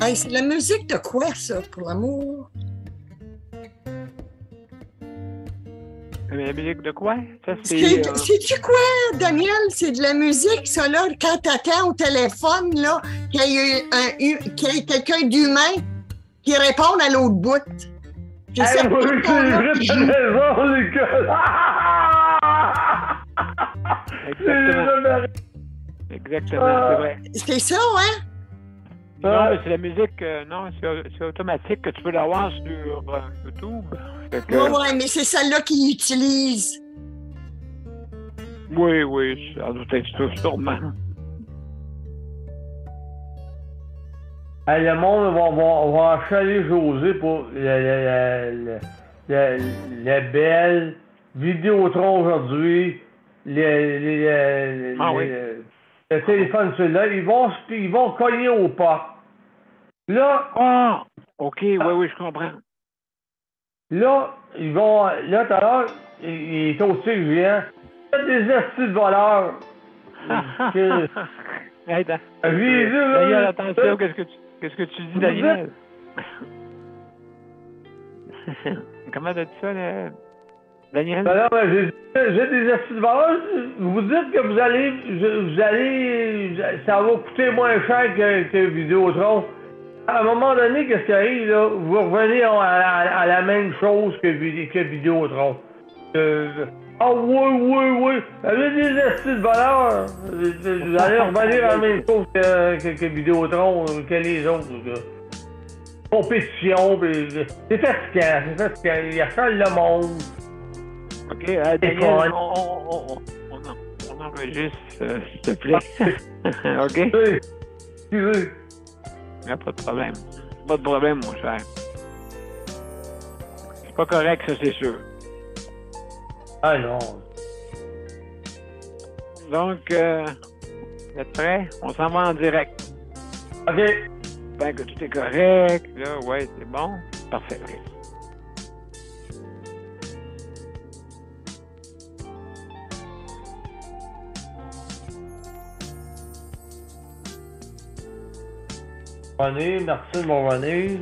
Hey, c'est de la musique de quoi, ça, pour l'amour? La musique de quoi? Ça, c'est... Sais-tu quoi, Daniel? C'est de la musique, ça, là, quand t'attends au téléphone, là, qu'il y ait quelqu'un d'humain qui réponde à l'autre bout. Je sais pas oui, ton nom c'est qui joue. raison, les gars. Exactement, c'est vrai. C'est ça, hein? Non, mais c'est la musique... non, c'est automatique que tu peux l'avoir sur YouTube. Ouais, mais c'est celle-là qu'ils utilisent. Oui, ça doit être ça, sûrement. Hey, le monde va achaler José pour la belle Vidéotron aujourd'hui, le téléphone celui-là, ils vont cogner au pas. Là... Ah! OK, oui, je comprends. Là, tout à l'heure, il est aussi vieux. Il y a des estis de voleurs. Daniel, attention, qu'est-ce que tu dis, Daniel? Comment t'as dit ça, là? Daniel? Alors, j'ai des estis de voleurs. Vous dites que vous allez, ça va coûter moins cher que Vidéotron. À un moment donné, qu'est-ce qui arrive, là? Vous revenez à la même chose que Vidéotron. Ah oui. Vous avez des estis de valeur. Vous allez revenir à la même chose que Vidéotron, que les autres. Compétition, c'est fatigant. Il y a ça le monde. OK, Daniel, on enregistre, s'il te plaît. OK? Oui. Il n'y a pas de problème. Pas de problème, mon cher. C'est pas correct, ça, c'est sûr. Ah non. Donc, vous êtes prêts? On s'en va en direct. OK. J'espère que tout est correct. Là, ouais, c'est bon. Parfait. OK. Merci, mon René.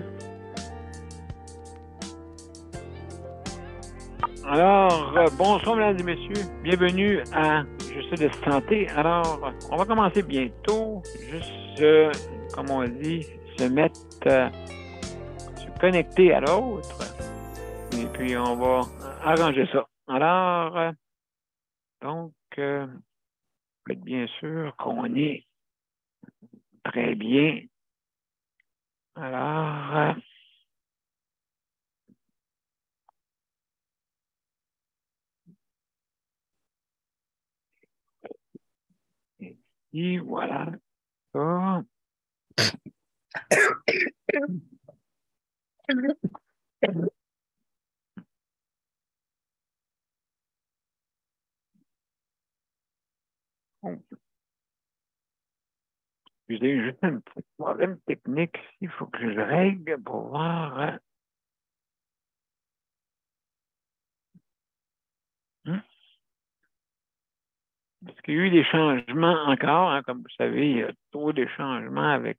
Alors, bonsoir, mesdames et messieurs. Bienvenue à Je sais de santé. Alors, on va commencer bientôt. Juste, comme on dit, se connecter à l'autre. Et puis, on va arranger ça. Alors, donc, faites bien sûr qu'on est très bien. Alors, et voilà. Ça. J'ai juste un petit problème technique ici. Il faut que je le règle pour voir. Parce qu'il y a eu des changements encore. Hein, comme vous savez, il y a trop de changements avec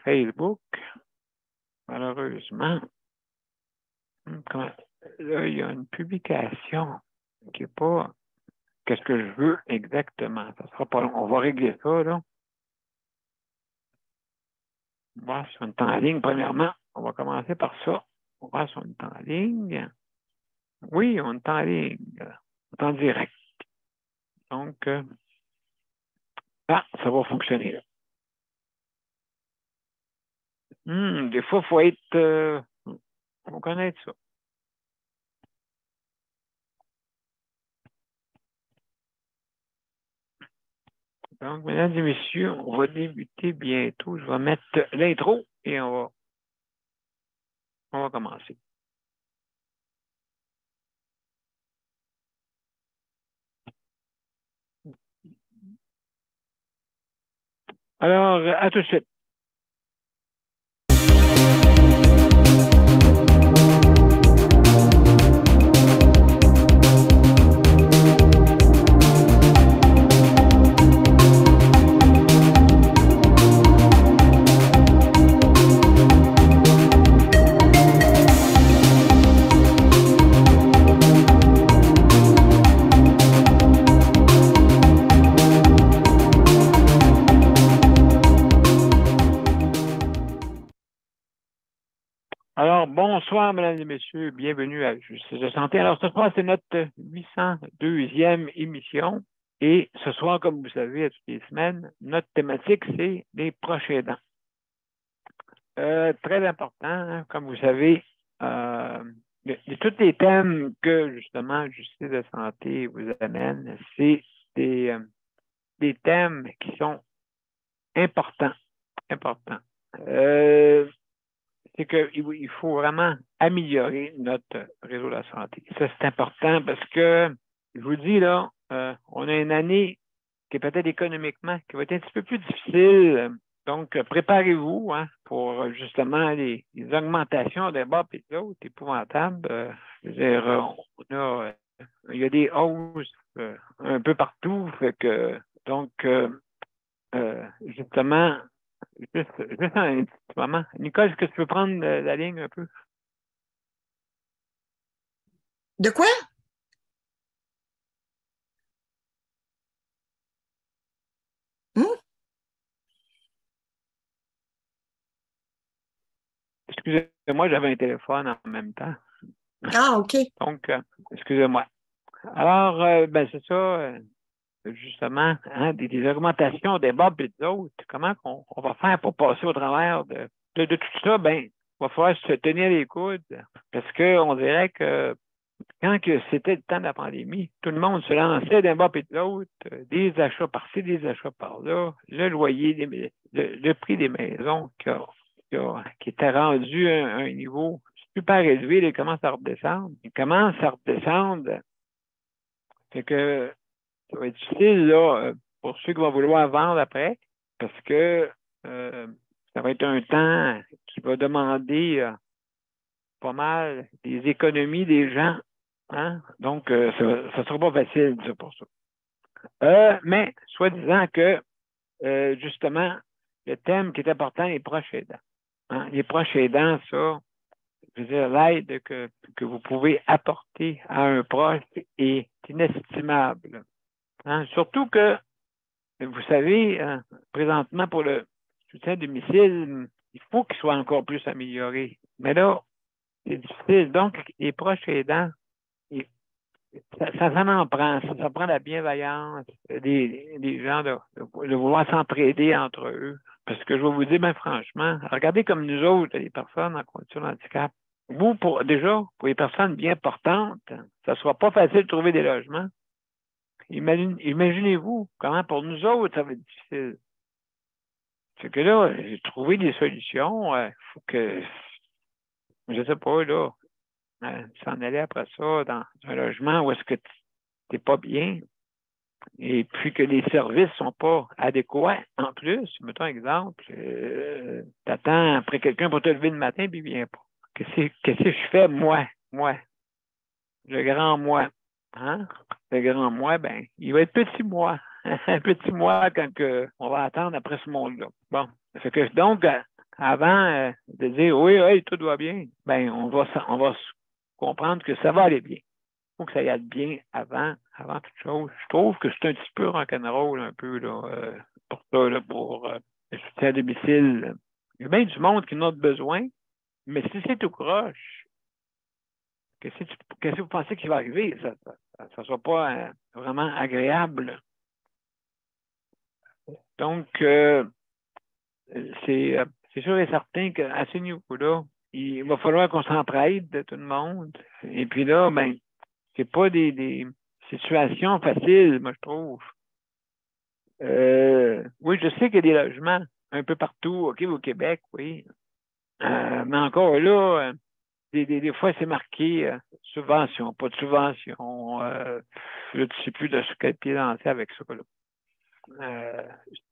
Facebook. Malheureusement. Là, il y a une publication qui n'est pas... Qu'est-ce que je veux exactement? Ça sera pas long. On va régler ça, là. On va voir si on est en ligne, premièrement. On va commencer par ça. On va voir si on est en ligne. Oui, on est en ligne. On est en direct. Donc, ça va fonctionner, là. Des fois, il faut être... faut connaître ça. Donc, mesdames et messieurs, on va débuter bientôt. Je vais mettre l'intro et on va commencer. Alors, à tout de suite. Alors, bonsoir, mesdames et messieurs. Bienvenue à Justice de santé. Alors, ce soir, c'est notre 802e émission. Et ce soir, comme vous savez, à toutes les semaines, notre thématique, c'est les proches aidants. Très important, hein, comme vous savez, de tous les thèmes que, justement, Justice de santé vous amène, c'est des thèmes qui sont importants. C'est qu'il faut vraiment améliorer notre réseau de la santé. Ça, c'est important parce que, je vous dis, là, on a une année qui est peut-être économiquement, qui va être un petit peu plus difficile. Donc, préparez-vous pour justement les augmentations des bas et d'autres épouvantables. Je veux dire, il y a des hausses un peu partout. Fait que, donc, justement, juste un petit moment. Nicole, est-ce que tu peux prendre la ligne un peu? De quoi? Excusez-moi, j'avais un téléphone en même temps. Ah, OK. Donc, excusez-moi. Alors, ben c'est ça, justement, des augmentations des bas et des autres. Comment on va faire pour passer au travers de tout ça? Ben, il va falloir se tenir les coudes parce qu'on dirait que quand c'était le temps de la pandémie, tout le monde se lançait d'un bas et de l'autre, des achats par-ci, des achats par-là, le loyer, le prix des maisons qui était rendu à un niveau super élevé, il commence à redescendre. Il commence à redescendre. C'est que ça va être difficile là, pour ceux qui vont vouloir vendre après, parce que ça va être un temps qui va demander pas mal des économies des gens. Hein? Donc, ça ne sera pas facile, ça, pour ça. Mais, soi-disant que, justement, le thème qui est important, les proches aidants. Hein? Les proches aidants, ça, je veux dire, l'aide que vous pouvez apporter à un proche est inestimable. Hein? Surtout que, vous savez, présentement, pour le soutien à domicile, il faut qu'il soit encore plus amélioré. Mais là, c'est difficile. Donc, les proches aidants, ça en prend. Ça prend la bienveillance des gens de vouloir s'entraider entre eux. Parce que je vais vous dire, ben franchement, regardez comme nous autres, les personnes en condition de handicap. Vous, pour les personnes bien portantes, ça ne sera pas facile de trouver des logements. Imaginez-vous comment pour nous autres, ça va être difficile. C'est que là, j'ai trouvé des solutions. Il faut que, je ne sais pas, là, s'en aller après ça dans un logement où est-ce que tu n'es pas bien et puis que les services ne sont pas adéquats. En plus, mettons un exemple, tu attends après quelqu'un pour te lever le matin puis il ne vient pas. Qu'est-ce que je fais, moi, le grand moi? Hein? Le grand moi, ben, il va être petit moi. Un petit moi quand on va attendre après ce monde-là. Bon. Fait que donc, avant de dire oui, oui, tout va bien, ben, on va comprendre que ça va aller bien. Il faut que ça aille bien avant toute chose. Je trouve que c'est un petit peu rock'n'roll, un peu, là, pour ça, là, pour le soutien à domicile. Il y a bien du monde qui en a besoin, mais si c'est tout croche, qu'est-ce que vous pensez qu'il va arriver? Ça ne sera pas vraiment agréable. Donc, c'est sûr et certain qu'à ce niveau-là, il va falloir qu'on s'entraide de tout le monde. Et puis là, ben, c'est pas des situations faciles, moi, je trouve. Oui, je sais qu'il y a des logements un peu partout, OK, au Québec, oui. Mais encore là, des fois, c'est marqué subvention, pas de subvention. Je ne sais plus de ce quel pied lancer avec ça.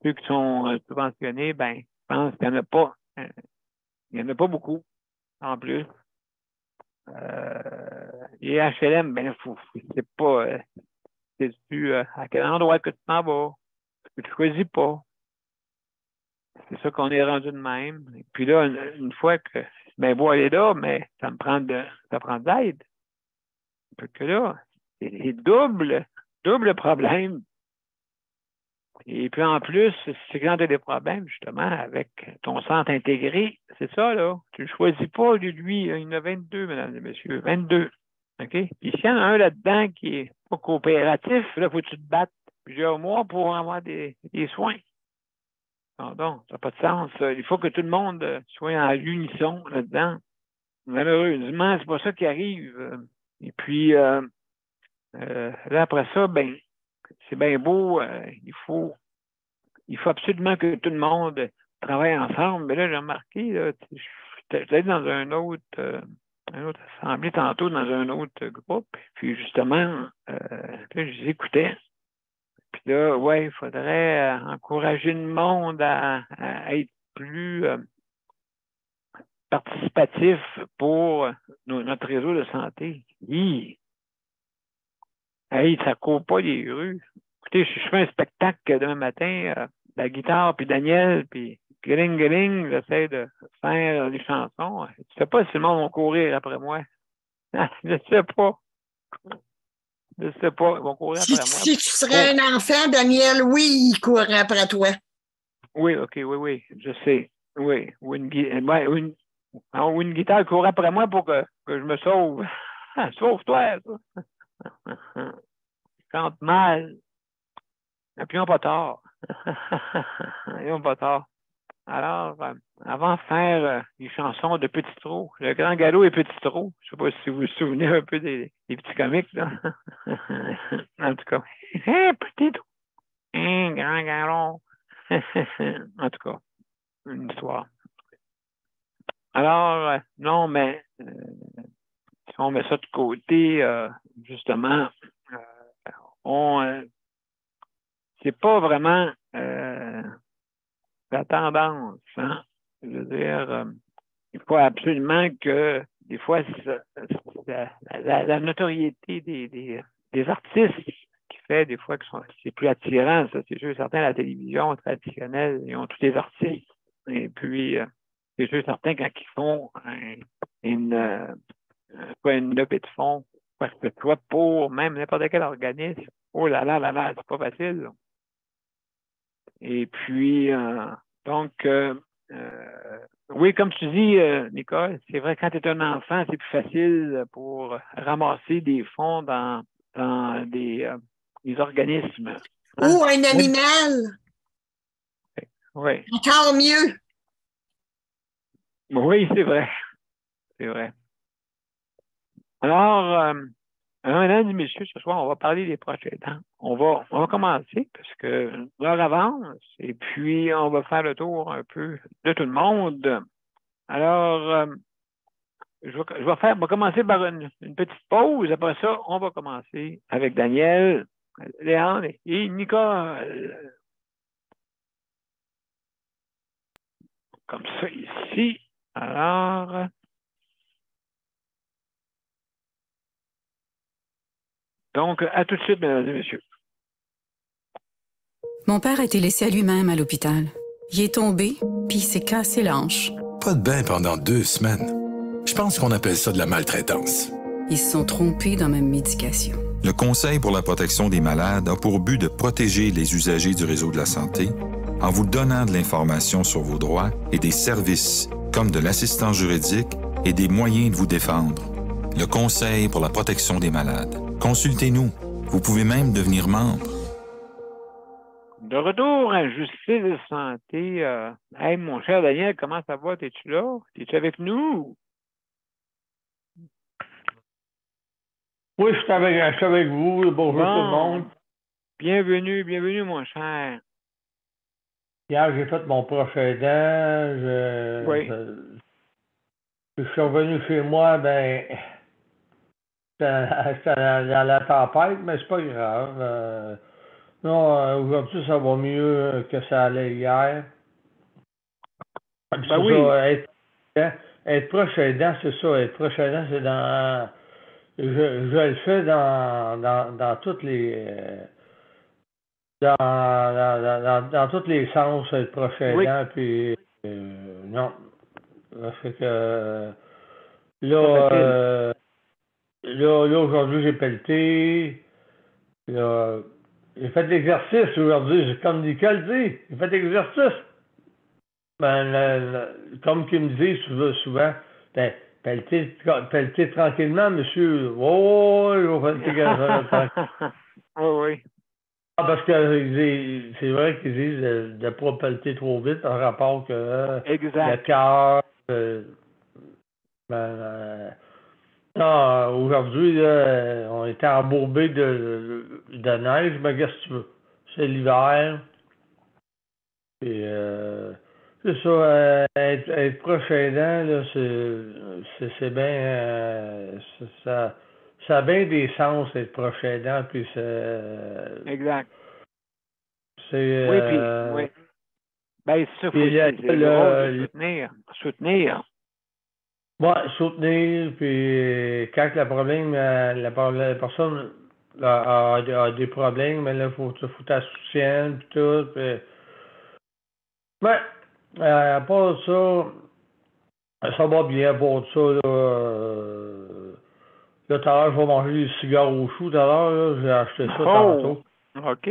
Ceux qui sont subventionnés, ben, je pense qu'il n'y en a pas. Il n'y en a pas beaucoup, en plus. Les HLM, ben, c'est pas. Sais-tu à quel endroit que tu t'en vas? Que tu ne choisis pas. C'est ça qu'on est rendu de même. Et puis là, une fois que, ben, bon, elle est là, mais ça prend de l'aide. Parce que là, c'est double problème. Et puis en plus, c'est quand tu as des problèmes, justement, avec ton centre intégré, c'est ça, là. Tu ne choisis pas, lui, il y en a 22, mesdames et messieurs, 22. OK? Puis s'il y en a un là-dedans qui est pas coopératif, là, faut que tu te battes plusieurs mois pour avoir des soins. Non, ça n'a pas de sens. Il faut que tout le monde soit en l'unisson là-dedans. Malheureusement, c'est pas ça qui arrive. Et puis, là, après ça, ben, c'est bien beau. Il faut absolument que tout le monde travaille ensemble. Mais là, j'ai remarqué, là, j'étais dans une autre assemblée tantôt, dans un autre groupe. Puis justement, là, je les écoutais. Puis là, ouais, il faudrait encourager le monde à être plus participatif pour notre réseau de santé. Hey, ça court pas les rues. Écoutez, je fais un spectacle demain matin, la guitare, puis Daniel, puis gling, j'essaie de faire des chansons. Je sais pas si le monde va courir après moi. Je sais pas. Je sais pas. Ils vont courir après moi. Si tu serais un enfant, Daniel, oui, il courrait après toi. Oui, OK, oui, je sais. Oui, ou une guitare court après moi pour que je me sauve. Sauve-toi, ça. Je chante mal. Et puis, ils n'ont pas tort. Ils n'ont pas tort. Alors, avant de faire les chansons de Petit Trou, le grand galop et Petit Trou, je ne sais pas si vous vous souvenez un peu des petits comiques, là. En tout cas, Petit Trou, grand galop. En tout cas, une histoire. Alors, non, mais si on met ça de côté, justement, c'est pas vraiment la tendance, hein? Je veux dire, il faut absolument que, des fois, la notoriété des artistes qui fait, des fois, que c'est plus attirant, ça, c'est sûr, certains, la télévision traditionnelle, ils ont tous les artistes. Et puis, c'est sûr, certains, quand ils font une levée de fonds, parce que toi, pour même n'importe quel organisme, oh là, c'est pas facile, là. Et puis, donc, oui, comme tu dis, Nicole, c'est vrai, quand tu es un enfant, c'est plus facile pour ramasser des fonds dans des organismes. Hein? Ou un animal. Oui. Encore mieux. Oui, c'est vrai. C'est vrai. Alors, mesdames et messieurs, ce soir, on va parler des proches aidants. On va commencer parce que l'heure avance et puis on va faire le tour un peu de tout le monde. Alors, je vais commencer par une petite pause. Après ça, on va commencer avec Daniel, Léandre et Nicole. Comme ça ici. Alors, donc, à tout de suite, mesdames et messieurs. Mon père a été laissé à lui-même à l'hôpital. Il est tombé, puis il s'est cassé la hanche. Pas de bain pendant 2 semaines. Je pense qu'on appelle ça de la maltraitance. Ils se sont trompés dans ma médication. Le Conseil pour la protection des malades a pour but de protéger les usagers du réseau de la santé en vous donnant de l'information sur vos droits et des services comme de l'assistance juridique et des moyens de vous défendre. Le Conseil pour la protection des malades. Consultez-nous. Vous pouvez même devenir membre. De retour à Justice et Santé. Hey, mon cher Daniel, comment ça va? T'es-tu là? T'es-tu avec nous? Oui, je suis avec vous. Bonjour tout le monde. Bienvenue, mon cher. Hier, j'ai fait mon proche aidant. Je suis revenu chez moi, ben, c'était dans la tempête, mais c'est pas grave. Non, aujourd'hui, ça va mieux que ça allait hier. Ben oui. Ça, être proche aidant, c'est ça. Être proche aidant, c'est dans... Je le fais dans toutes les... dans tous les sens, être proche aidant, puis... non. Ça fait que... Là, aujourd'hui, j'ai pelleté. Là, j'ai fait de l'exercice aujourd'hui. Comme Nicole dit, j'ai fait de l'exercice. Comme qu'ils me disent souvent, ben, pelletez tranquillement, monsieur. Oh, je vais pelleter tranquillement. Oui, oui. Ah, parce que c'est vrai qu'ils disent de ne pas pelleter trop vite en rapport que le Exact. cœur. Non, aujourd'hui, là, on était embourbé de neige, mais qu'est-ce que tu veux? C'est l'hiver. Et c'est ça, être proche aidant, là, c'est bien. Ça a bien des sens, être proche aidant, puis Exact. c'est. Oui, puis, oui. Ben, c'est ça, Puis c'est le rôle de soutenir. Soutenir. Ouais, soutenir, puis quand la personne a des problèmes, mais là, faut t'en soutienne, puis tout. Puis... Ouais, à part ça va bien, pour ça, là. Là, tout à l'heure, je vais manger des cigares au chou, tout à l'heure, là, j'ai acheté ça tantôt. OK.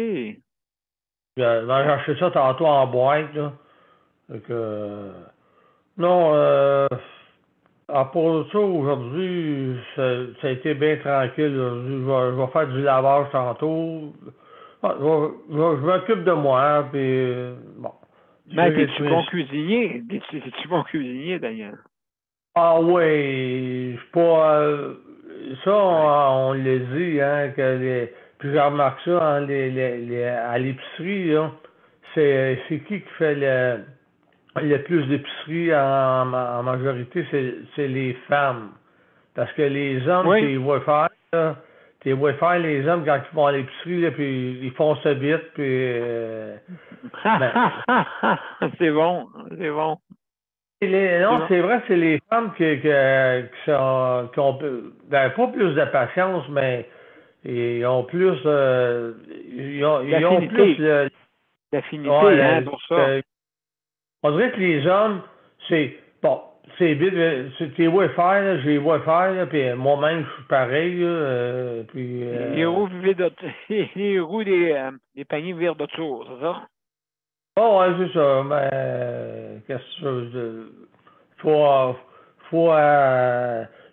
J'ai acheté ça tantôt en boîte, là. Fait que, non, à part ça, aujourd'hui, ça a été bien tranquille. Je vais faire du lavage tantôt. Ah, je m'occupe de moi, puis bon. Mais t'es-tu bon cuisinier? T'es-tu bon cuisinier, Daniel? Ah oui, je suis pas... ça, on l'a dit, hein, puis j'ai remarqué ça, hein, à l'épicerie, là, c'est qui fait le plus d'épicerie en majorité, c'est les femmes. Parce que les hommes, Oui. tu vois faire, là, tu vois faire les hommes quand ils vont à l'épicerie, là, puis ils font ça vite, puis... c'est bon, c'est bon. Non, c'est vrai, c'est les femmes qui ont ben, pas plus de patience, mais ils ont plus... ils ont plus... L'affinité, hein, pour ça. On dirait que les hommes, c'est... Bon, c'est vite, tu les vois faire, là, je les vois faire, là, puis moi-même, je suis pareil, là, puis... Les roues des paniers virent d'autre chose, c'est ça? Oh, ouais, c'est ça, mais... qu'est-ce que tu veux... Faut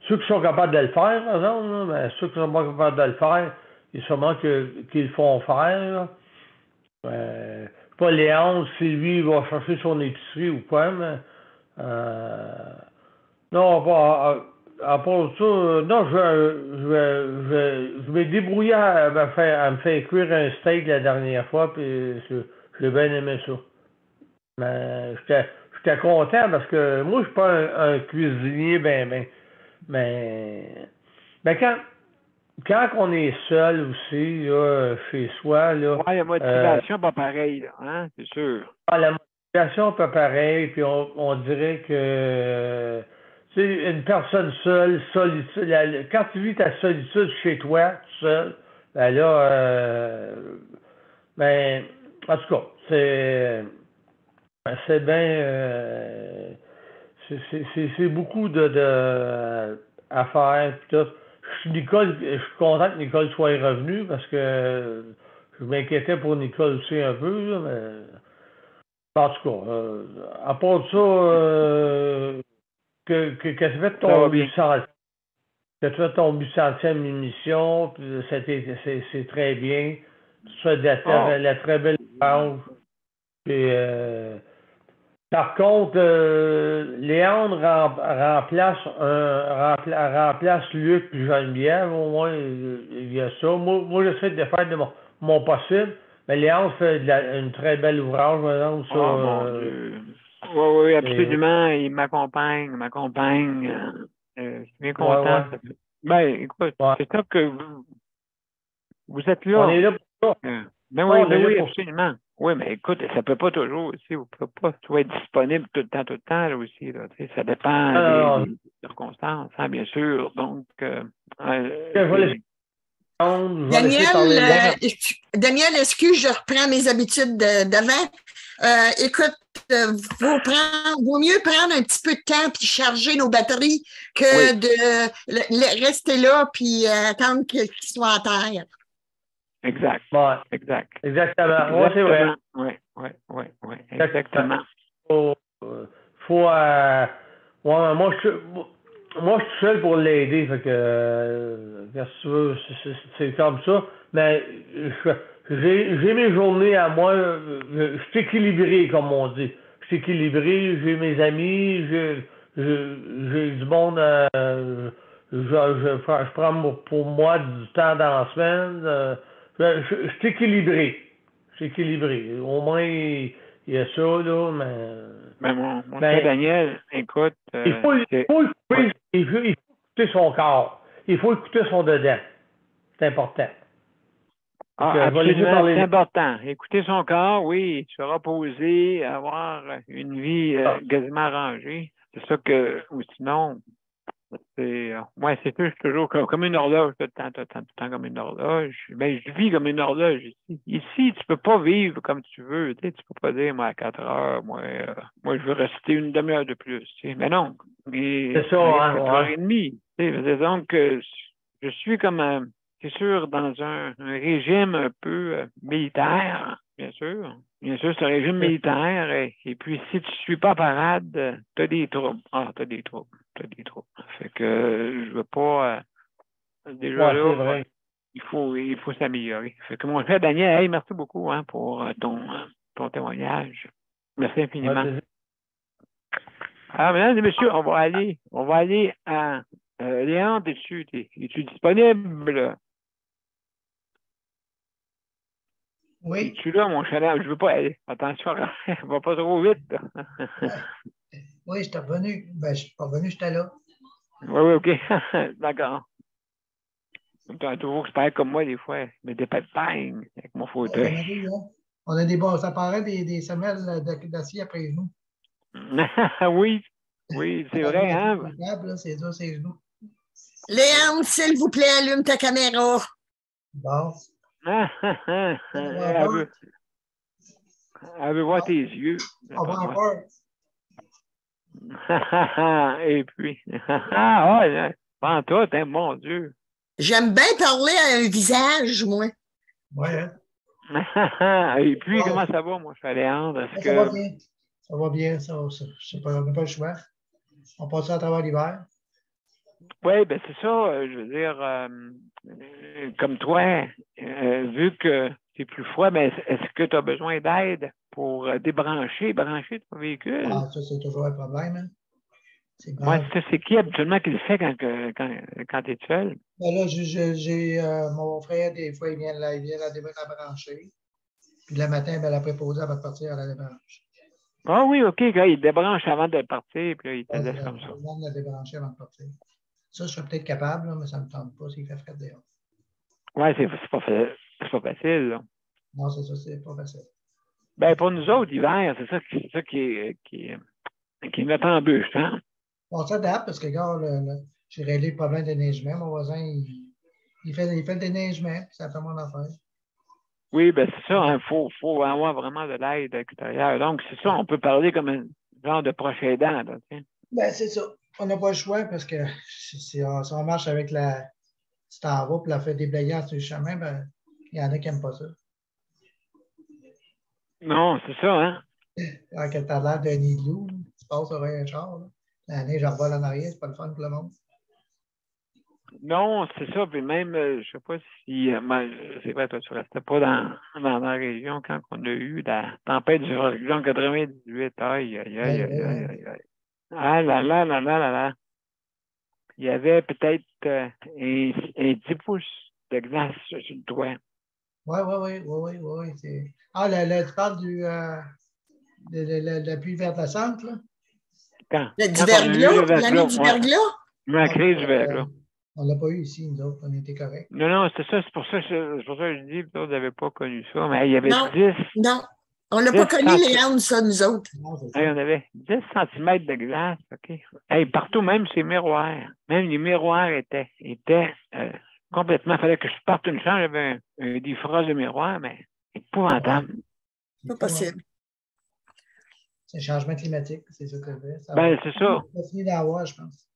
ceux qui sont capables de le faire, par exemple, là, mais ceux qui sont pas capables de le faire, il y a sûrement qu'ils le font faire, là. Pas Léon, si lui va chercher son épicerie ou quoi, mais non, à part ça, non, je vais débrouiller à me faire cuire un steak la dernière fois, puis j'ai bien aimé ça. Mais j'étais content parce que moi, je suis pas un cuisinier, mais quand on est seul aussi, là, chez soi, là. Ouais, la motivation pas pareil, là, hein, c'est sûr. La motivation pas pareil, puis on dirait que tu sais, une personne seule, solitude, quand tu vis ta solitude chez toi, tout seul, ben là, ben, en tout cas, c'est bien, c'est beaucoup à faire, puis tout. Je suis content que Nicole soit revenue parce que je m'inquiétais pour Nicole aussi un peu, là, mais en tout cas, à part ça, que tu fait ton 800, que tu fais ton 800e émission, puis c'est très bien. Tu fais de la très belle page. Puis, par contre, Léandre remplace Luc et Geneviève, au moins, il y a ça. Moi j'essaie de faire de mon possible, mais Léandre fait une très belle ouvrage, maintenant. Ça, mon Dieu. Oui, absolument. Il m'accompagne. Je suis bien content. Ouais. Ben, écoute, c'est top que vous êtes là. On est là pour ça. Ben oui, absolument. Oui, mais écoute, ça peut pas toujours aussi. Vous ne pouvez pas tout être disponible tout le temps là aussi. Là. Ça dépend des circonstances, hein, bien sûr. Donc, Daniel, excuse, je reprends mes habitudes d'avant. Écoute, vaut mieux prendre un petit peu de temps puis charger nos batteries que de rester là puis attendre qu'ils soient à terre. Exact. Ouais. Exactement. Exactement. Ouais, c'est vrai. Oui. Exactement. faut. Ouais, moi, je suis seul pour l'aider. Fait que. Qu'est-ce que tu veux, c'est comme ça. Mais j'ai mes journées à moi. Je suis équilibré, comme on dit. Je suis équilibré, j'ai mes amis, j'ai du monde. Je prends pour moi du temps dans la semaine. Je suis équilibré. Je suis équilibré. Au moins, il y a ça, là, mais. Ben, mon cher Daniel, écoute. Il faut écouter son corps. Il faut écouter son dedans. C'est important. Absolument, c'est important. Écouter son corps, oui, se reposer, avoir une vie quasiment arrangée. C'est ça que, ou sinon, c'est toujours comme une horloge, tout le temps comme une horloge. Ben, je vis comme une horloge ici. Ici, tu peux pas vivre comme tu veux. Tu peux pas dire, moi, à 4 heures, moi, je veux rester une demi-heure de plus. Mais non. C'est ça, 4h30. Donc, je suis comme, c'est sûr, dans un régime un peu militaire, bien sûr. Bien sûr, c'est un régime militaire. Et puis, si tu ne suis pas parade, tu as des troubles. T'as des troubles. Fait que je veux pas. Déjà là, il faut s'améliorer. Fait que mon cher Daniel, merci beaucoup pour ton témoignage. Merci infiniment. Alors, mesdames et messieurs, on va aller à Léon, es-tu disponible? Oui. Es-tu là, mon cher Léon? Je veux pas aller. Attention, on va pas trop vite. Oui, je suis revenu. Ben, je suis pas revenu, j'étais là. Oui, OK. D'accord. Tu as toujours que comme moi, des fois. Mais des pas de pain avec mon fauteuil. On a des bons, ça paraît des semelles d'acier après nous. Oui, c'est vrai, hein? C'est dur, c'est genoux. Léon, s'il vous plaît, allume ta caméra. Bon. Elle veut voir tes yeux. On va en peur. Et puis, pas toi, mon Dieu. J'aime bien parler à un visage, moi. Oui. Et puis, comment ça va, mon cher Léandre? Ça va bien. Ça va bien. Je sais pas, on n'a pas le choix. On passe à travers l'hiver. Oui, ben c'est ça. Je veux dire, comme toi, vu que c'est plus froid, mais est-ce que tu as besoin d'aide pour brancher ton véhicule? Ah, ça, c'est toujours un problème. Hein? C'est qui habituellement qui le fait quand tu es seul? Ben là, j'ai mon frère, des fois, il vient la débrancher. Puis le matin, ben, la préposée, elle va partir à la débranche. Ah oui, OK. Quand il débranche avant de partir, puis là, il te laisse comme ça. Il va la débrancher avant de partir. Ça, je serais peut-être capable, là, mais ça ne me tente pas s'il fait frais dehors. Oui, c'est pas facile. Là. Non, c'est ça, c'est pas facile. Ben, pour nous autres, l'hiver, c'est ça qui est notre embûche, hein? On s'adapte parce que, regarde, j'ai réglé le problème de déneigement. Mon voisin, il fait le déneigement, puis ça fait mon affaire. Oui, ben c'est ça, il faut avoir vraiment de l'aide extérieure. Donc, c'est ça, on peut parler comme un genre de proche aidant. Là, ben, c'est ça. On n'a pas le choix parce que si on marche avec si t'en vas puis la fait déblayer sur le chemin, ben, il y en a qui n'aiment pas ça. Non, c'est ça, hein? Quand t'as l'air d'un nid de loup, tu passes sur un char, là. La neige revole en arrière, c'est pas le fun pour le monde. Non, c'est ça. Puis même, je sais pas si. C'est vrai, toi, tu restais pas dans la région quand on a eu la tempête du Oregon 98. Aïe. Ah là là là là là là. Il y avait peut-être un 10 pouces de glace sur le toit. Oui. Ah, tu parles de la pluie verglaçante, là? Du verglas? L'année du verglas? La crise du verglas. On ne l'a pas eu ici, nous autres. On était corrects. Non, c'est ça. C'est pour ça que je dis que vous n'avez pas connu ça. Mais il y avait 10. Non, on n'a pas connu les Hannes, ça, nous autres. Non, on avait 10 cm de glace. OK. Partout, même ces miroirs. Même les miroirs étaient complètement. Il fallait que je parte une chambre. J'avais un défrost de miroir, mais épouvantable. Pas possible. C'est le changement climatique, c'est ça que ça fait. C'est ça. On va finir d'avoir, je pense.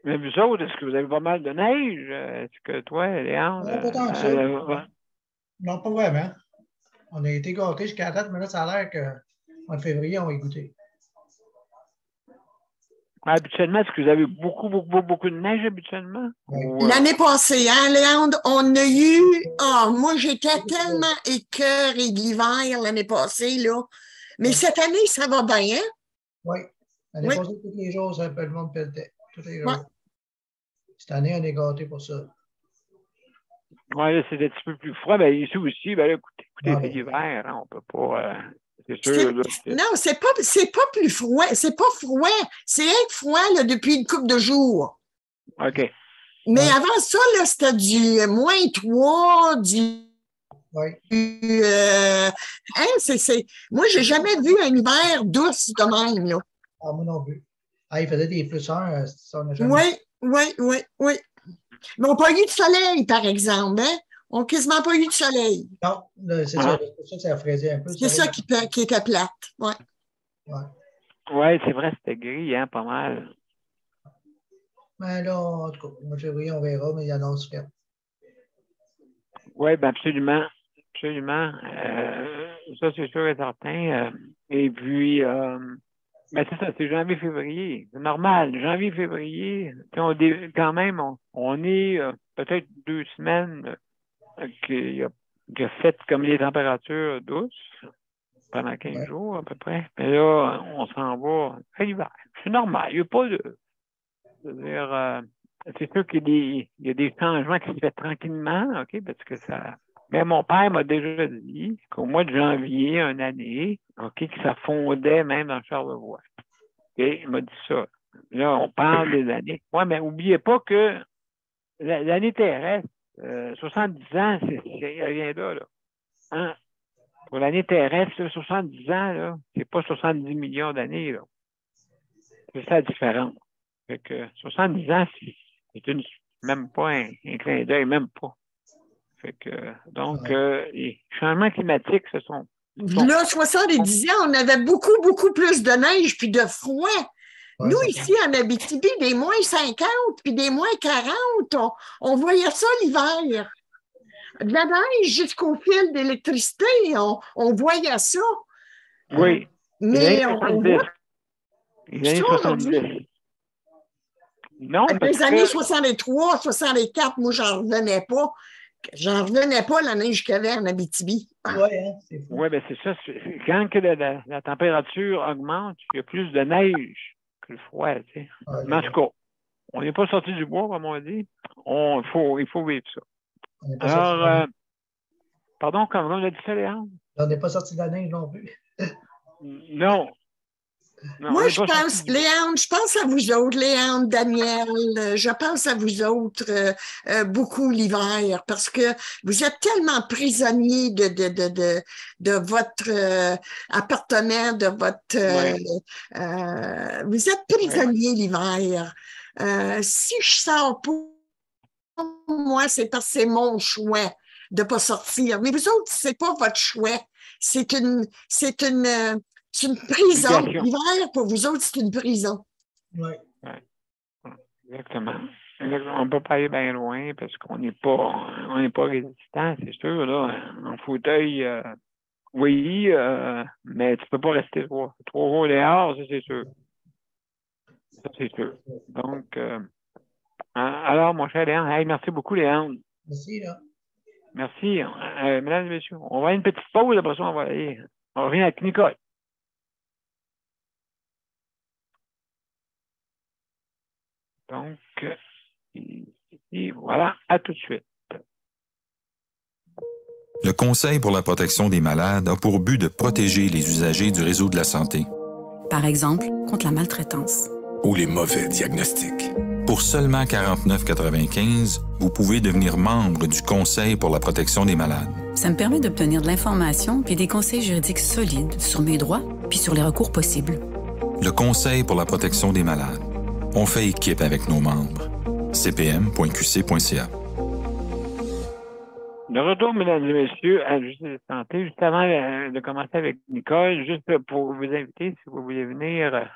Mais vous autres, est-ce que vous avez pas mal de neige? Est-ce que toi, Léon? Non, pas tant que ça. Non, pas vraiment. On a été gâtés jusqu'à la date, mais là, ça a l'air qu'en février, on va y goûter. Habituellement, est-ce que vous avez beaucoup de neige habituellement? Oui. Ou, L'année passée, hein, Léandre, on a eu... Ah, moi, j'étais tellement écœurée de l'hiver l'année passée, là. Mais cette année, ça va bien, hein? Oui. L'année Oui. passée, tous les jours, le monde pelletait. Tous les jours. Ouais. Cette année, on est gâtés pour ça. ouais, là, c'est un petit peu plus froid. Ben, ici aussi, ben là, écoutez, Ah, c'est ben. l'hiver, hein, on peut pas. C'est sûr, là. Non, c'est pas plus froid. C'est pas froid. C'est être froid là, depuis une couple de jours. OK. Mais Ouais. avant ça, là, c'était du -3, Oui. Moi, j'ai jamais vu un hiver douce de même, là. Ah, moi non plus. Ah, il faisait des +1, ça, on n'a jamais. Oui. Mais on n'a pas eu de soleil, par exemple, hein? On n'a quasiment pas eu de soleil. Non, c'est Ah. ça. C'est pour ça que ça fraisait un peu. C'est ça qui était plate. Ouais. Ouais. Oui, c'est vrai, c'était gris, hein, pas mal. Mais là, en tout cas, au mois de février, on verra, mais il annonce fait. Oui, ben absolument. Absolument. Ça, c'est sûr et certain. Et puis, ben c'est ça, c'est janvier-février. C'est normal. Janvier-février, quand même, on est peut-être 2 semaines qui a fait comme les températures douces pendant 15 jours à peu près. Mais là, on s'en va à l'hiver. C'est normal. Il n'y a pas de. C'est-à-dire, c'est sûr qu'il y a des changements qui se font tranquillement, OK, parce que ça. Mais mon père m'a déjà dit qu'au mois de janvier, une année, OK, que ça fondait même dans Charlevoix. OK, il m'a dit ça. Là, on parle des années. Oui, mais n'oubliez pas que l'année terrestre, 70 ans, c'est rien là. Hein? Pour l'année terrestre, 70 ans, là, c'est pas 70 millions d'années, là. C'est ça la différence. Fait que 70 ans, c'est même pas un clin d'œil, même pas. Fait que, donc, les changements climatiques, Là, 70 ans, on avait beaucoup plus de neige puis de froid. Ouais, Nous, ça ici, en Abitibi, des -50 puis des -40, on voyait ça l'hiver. De la neige jusqu'au fil d'électricité, on voyait ça. oui. Mais les années on 70. voit Les années ça aujourd'hui. 70. Non, parce Les années que. 63, 64, moi, j'en revenais pas. J'en revenais pas la neige qu'il y avait en Abitibi. Oui, hein, c'est fou. Oui, ben c'est ça. Quand que la température augmente, il y a plus de neige que le froid, tu sais. Ouais, Mais en tout cas, on n'est pas sorti du bois, comme on dit. Il faut vivre ça. On n'est pas sorti de la Alors, neige. pardon, quand on a dit ça, Léandre? On n'est pas sorti de la neige non plus. Non. Non, Moi, on n'est je pas pense, sorti du Léandre, je pense à vous autres, Léandre, Daniel, je pense à vous autres beaucoup l'hiver parce que vous êtes tellement prisonniers de votre appartement, de votre... vous êtes prisonniers l'hiver. Si je sors pas, moi, c'est parce que c'est mon choix de pas sortir. Mais vous autres, c'est pas votre choix. C'est une prison. obligation. L'hiver, pour vous autres, c'est une prison. Oui. Ouais. Exactement. On ne peut pas aller bien loin parce qu'on n'est pas résistant, c'est sûr. Là. En fauteuil, oui, mais tu ne peux pas rester trois jours dehors, ça c'est sûr. Ça c'est sûr. Donc, alors, mon cher Léandre, hey, merci beaucoup, Léandre. Merci, là. Merci. Mesdames et messieurs, on va avoir une petite pause, après ça, on revient avec Nicole. Donc, et voilà, à tout de suite. Le Conseil pour la protection des malades a pour but de protéger les usagers du réseau de la santé. Par exemple, contre la maltraitance. Ou les mauvais diagnostics. Pour seulement 49,95, vous pouvez devenir membre du Conseil pour la protection des malades. Ça me permet d'obtenir de l'information puis des conseils juridiques solides sur mes droits puis sur les recours possibles. Le Conseil pour la protection des malades. On fait équipe avec nos membres. cpm.qc.ca. De retour, mesdames et messieurs, à Justice et Santé, juste avant de commencer avec Nicole, juste pour vous inviter, si vous voulez venir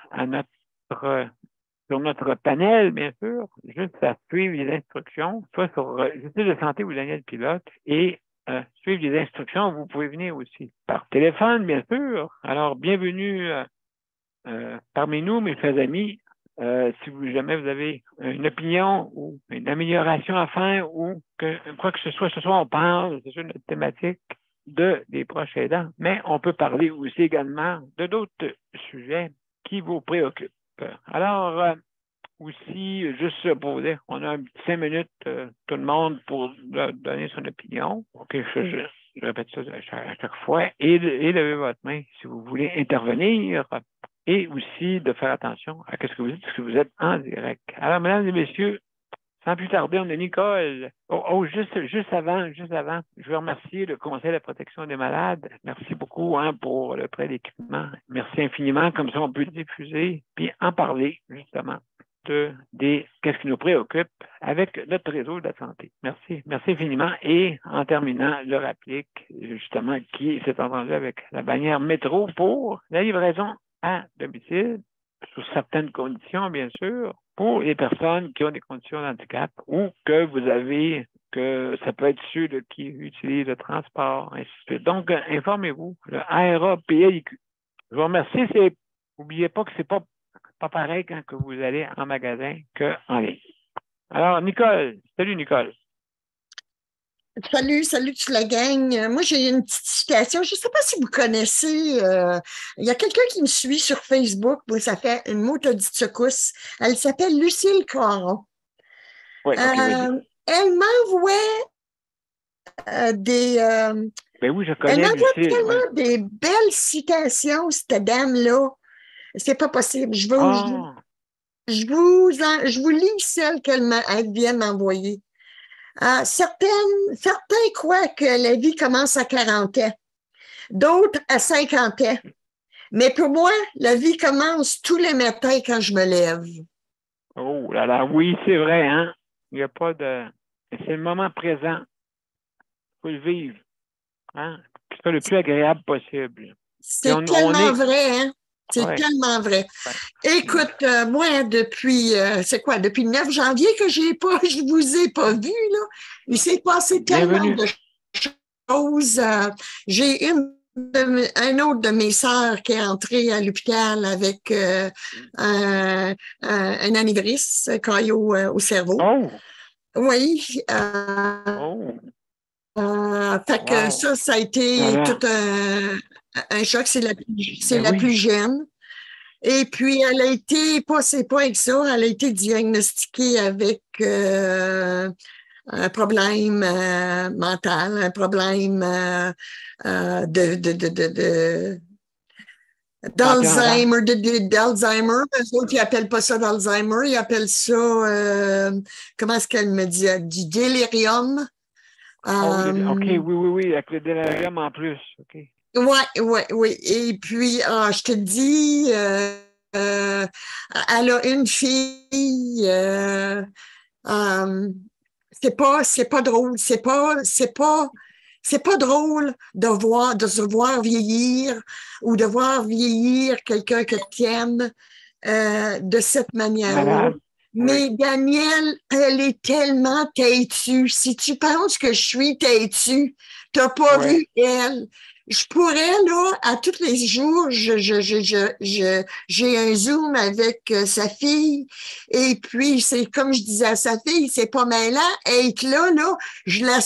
sur notre panel, bien sûr, juste à suivre les instructions, soit sur Justice de Santé ou Daniel Pilote, et suivre les instructions, vous pouvez venir aussi par téléphone, bien sûr. Alors, bienvenue parmi nous, mes chers amis, si jamais vous avez une opinion ou une amélioration à faire ou quoi que ce soit, on parle, c'est sûr, notre thématique des proches aidants, mais on peut parler aussi également de d'autres sujets qui vous préoccupent. Alors, aussi, juste pour vous dire, on a un petit 5 minutes, tout le monde, pour donner son opinion. OK, je répète ça à chaque fois. Et levez votre main si vous voulez intervenir. Et aussi de faire attention à ce que vous dites, parce que vous êtes en direct. Alors, mesdames et messieurs, sans plus tarder, on a Nicole. Juste avant, je veux remercier le Conseil de la protection des malades. Merci beaucoup pour le prêt d'équipement. Merci infiniment. Comme ça, on peut diffuser puis en parler, justement, qu'est-ce qui nous préoccupe avec notre réseau de la santé. Merci. Merci infiniment. Et en terminant, je leur applique, justement, qui s'est entendu avec la bannière métro pour la livraison à domicile, sous certaines conditions, bien sûr, pour les personnes qui ont des conditions de handicap ou que ça peut être ceux qui utilisent le transport, ainsi de suite. Donc, informez-vous, le RAPLIQ. Je vous remercie. N'oubliez pas que c'est pas pareil quand que vous allez en magasin qu'en ligne. Alors, Nicole. Salut, Nicole. Salut toute la gang. Moi, j'ai une petite citation. Je ne sais pas si vous connaissez. Il y a quelqu'un qui me suit sur Facebook. Ça fait une mot de secousse. Elle s'appelle Lucille Caron. Oui, OK, elle m'envoie ben oui, je connais elle m'envoie Lucille. tellement des belles citations, cette dame-là. C'est pas possible. Je vous lis celle qu'elle vient m'envoyer. Certains croient que la vie commence à 40 ans, d'autres à 50 ans. Mais pour moi, la vie commence tous les matins quand je me lève. Oh là là, oui, c'est vrai, hein? Il n'y a pas de... C'est le moment présent. Il faut le vivre. Hein? C'est le plus agréable possible. C'est tellement vrai, hein? C'est tellement vrai. Ouais. Écoute, moi, depuis le 9 janvier que je vous ai pas vu, là. Il s'est passé tellement de choses. J'ai un autre de mes sœurs qui est entré à l'hôpital avec un anévrisme au cerveau. Oh! Oui. Fait que ça a été tout un choc. C'est la plus jeune. Et puis, elle a été, c'est pas avec ça, elle a été diagnostiquée avec un problème mental, un problème d'Alzheimer. Eux autres, ils appellent pas ça d'Alzheimer, ils appellent ça, comment est-ce qu'elle me dit, du délirium. OK, oui, avec le délirium en plus, OK. Oui. Et puis, je te dis, elle a une fille, c'est pas drôle, c'est pas drôle de se voir vieillir ou de voir vieillir quelqu'un que tu aimes de cette manière-là. Mais Danielle, elle est tellement têtue. Si tu penses que je suis têtue, t'as pas vu elle. Je pourrais, là, à tous les jours, j'ai un Zoom avec sa fille. Et puis, c'est comme je disais à sa fille, c'est pas mêlant. Être là, je la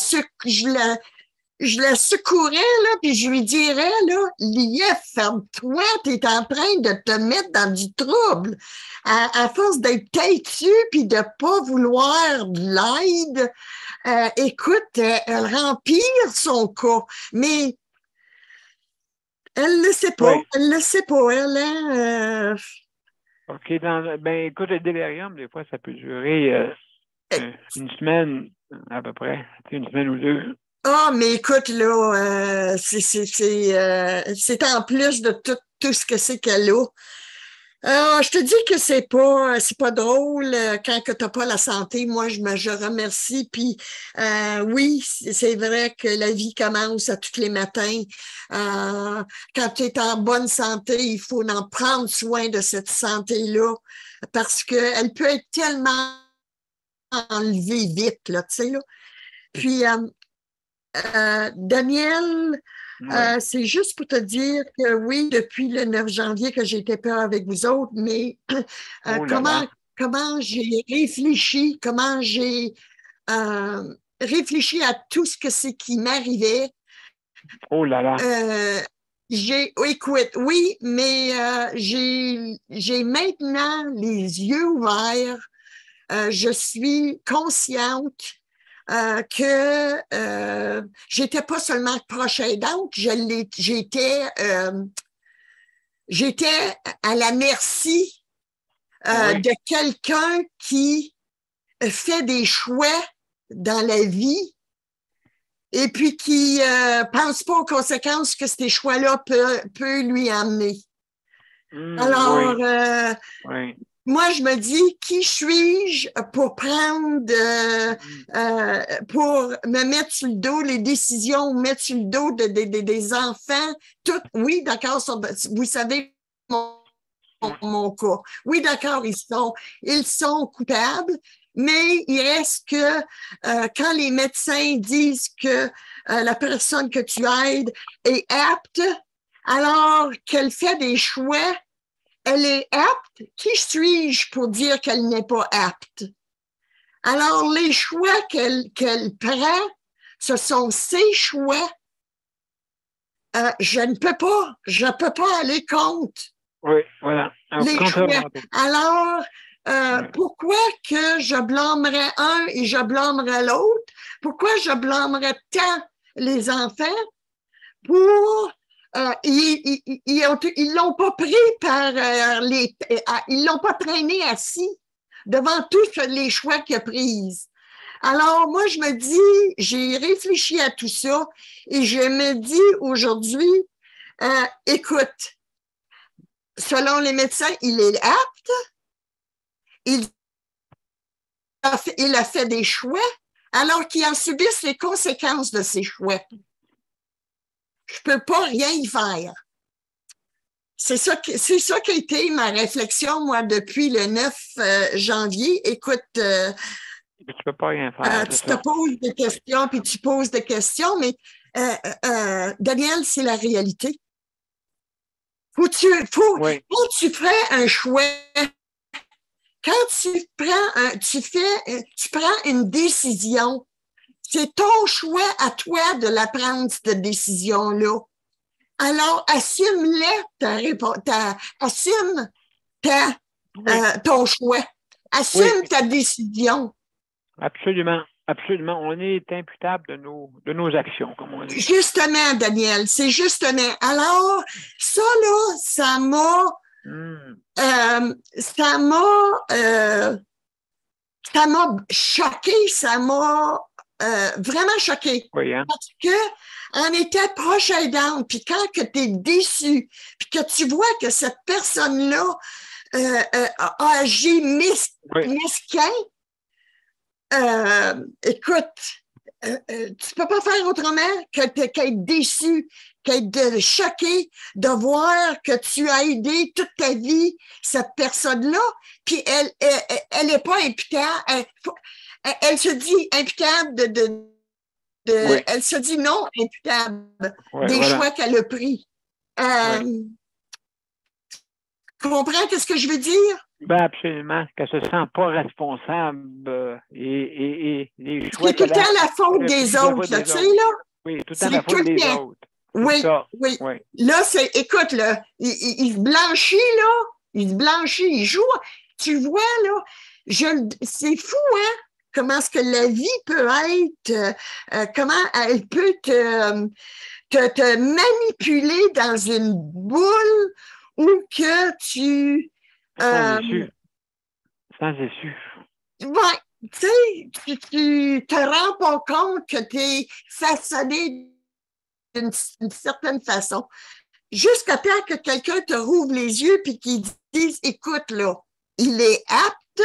secourais, là, puis je lui dirais, là, Lief, ferme-toi, t'es en train de te mettre dans du trouble. À force d'être têtue puis de pas vouloir de l'aide, écoute, elle rempire son cas. Mais elle le sait pas. Oui. Elle le sait pas, elle, hein? OK. Écoute, le délirium, des fois, ça peut durer une semaine, à peu près. Une semaine ou deux. Mais écoute, là, c'est en plus de tout ce que c'est qu'elle a. Je te dis que c'est pas drôle quand tu n'as pas la santé. Moi, je remercie. Puis oui, c'est vrai que la vie commence à tous les matins. Quand tu es en bonne santé, il faut en prendre soin de cette santé-là parce qu'elle peut être tellement enlevée vite, là, tu sais, là. Puis Daniel, Oui. C'est juste pour te dire que oui, depuis le 9 janvier que j'ai été peur avec vous autres, mais Oh là là. comment j'ai réfléchi, comment j'ai réfléchi à tout ce que c'est qui m'arrivait. Oh là là. Écoute, oui, mais j'ai maintenant les yeux ouverts. Je suis consciente que j'étais pas seulement proche aidante, j'étais à la merci Oui. de quelqu'un qui fait des choix dans la vie et puis qui pense pas aux conséquences que ces choix-là peut lui amener. Alors, Oui. Oui. moi, je me dis, qui suis-je pour pour me mettre sur le dos les décisions, mettre sur le dos des enfants, tout, oui, d'accord, vous savez mon cas. Oui, d'accord, ils sont coupables, mais il reste que quand les médecins disent que la personne que tu aides est apte, alors qu'elle fait des choix, elle est apte. Qui suis-je pour dire qu'elle n'est pas apte? Alors, les choix qu'elle prend, ce sont ses choix. Je ne peux pas aller contre. Oui, voilà. Les choix. Alors, oui. pourquoi que je blâmerais un et je blâmerais l'autre? Pourquoi je blâmerais tant les enfants pour... ils l'ont pas pris par ils l'ont pas traîné assis devant tous les choix qu'il a pris. Alors, moi, je me dis, j'ai réfléchi à tout ça et je me dis aujourd'hui, écoute, selon les médecins, il est apte, il a fait des choix, alors qu'il en subisse les conséquences de ses choix. Je peux pas rien y faire. C'est ça qui a été ma réflexion, moi, depuis le 9 janvier. Écoute, tu peux pas rien faire. Tu te poses des questions, puis tu poses des questions, mais Daniel, c'est la réalité. Quand tu fais un choix, quand tu prends une décision, c'est ton choix à toi de la prendre, cette décision-là. Alors, assume ton choix. Assume ta décision. Absolument. Absolument. On est imputable de nos actions, comme on dit. Justement, Daniel, c'est justement. Alors, ça, là, ça m'a choqué, ça m'a vraiment choqué. Oui, hein? Parce que on était proche aidante, puis quand tu es déçu, puis que tu vois que cette personne-là a agi mesquin, écoute, tu peux pas faire autrement qu'être déçu, qu'être choqué de voir que tu as aidé toute ta vie cette personne-là, puis elle est pas imputable, elle se dit imputable elle se dit non imputable des choix qu'elle a pris. Tu comprends ce que je veux dire? Ben absolument, qu'elle se sent pas responsable et les choix. C'est tout le temps la faute des autres, tu sais, là? Oui, tout le temps la faute des autres. Oui. Là, écoute, là, il se blanchit, là. Il se blanchit, il joue. Tu vois, là, c'est fou, hein? Comment est-ce que la vie peut être, comment elle peut te manipuler dans une boule où que tu... Sans issue. Oui, tu sais, tu te rends pas compte que tu es façonné d'une certaine façon. Jusqu'à temps que quelqu'un te rouvre les yeux et qu'il dise, écoute, là, il est apte,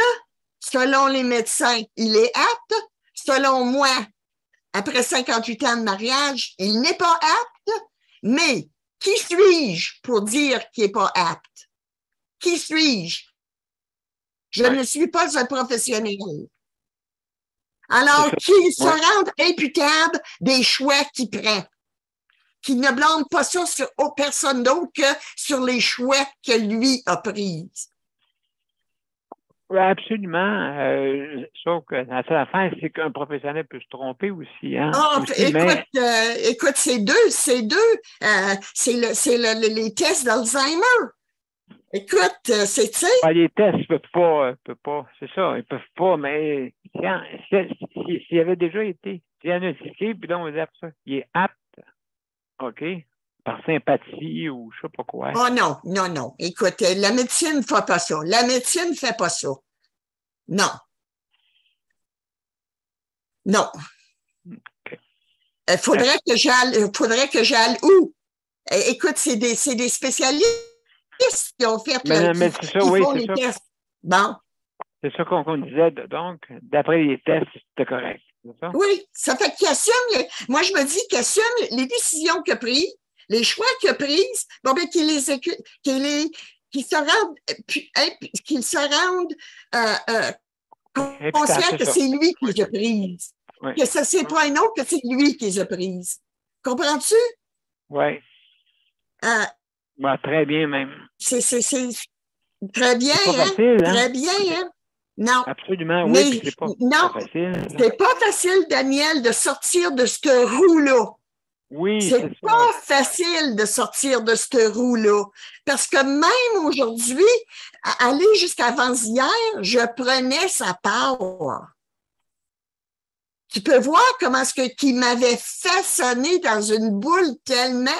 selon les médecins, il est apte, selon moi, après 58 ans de mariage, il n'est pas apte, mais qui suis-je pour dire qu'il n'est pas apte? Qui suis-je? Je ne suis pas un professionnel. Alors, qu'il se rende imputable des choix qu'il prend. qu'il ne blâme pas ça sur personne d'autre que sur les choix que lui a pris. Oui, absolument. Sauf que la seule affaire, c'est qu'un professionnel peut se tromper aussi. Hein, aussi, écoute, c'est les tests d'Alzheimer. Écoute, c'est tu sais. Les tests ne peuvent pas, c'est ça, ils peuvent pas, mais s'il avait déjà été diagnostiqué, puis donc on disait ça, il est apte, OK, par sympathie ou je sais pas quoi. Oh non, non, non. Écoute, la médecine ne fait pas ça. La médecine ne fait pas ça. Non. Non. Okay. Faudrait que j'aille où? Écoute, c'est des spécialistes qui ont fait mais c'est ça, oui, font les tests. Bon. C'est ça qu'on disait. Donc, d'après les tests, c'était correct. C'est ça? Oui, ça fait qu'il assume. Moi, je me dis qu'il assume les décisions qu'il a prises, les choix qu'il a prises, bon, ben, qu'il se rende conscient que c'est lui qui les a prises. Oui. Que ça, c'est pas un autre, que c'est lui qui les a prises. Comprends-tu? Oui. Très bien, même. C'est très bien, c'est pas facile, hein? Très bien, hein? Non. Absolument, mais, oui, c'est pas facile. C'est pas facile, Daniel, de sortir de ce roue-là. Oui, c'est pas facile de sortir de ce roue-là. Parce que même aujourd'hui, aller jusqu'avant-hier, je prenais sa part. Tu peux voir comment est-ce qu'il m'avait façonné dans une boule tellement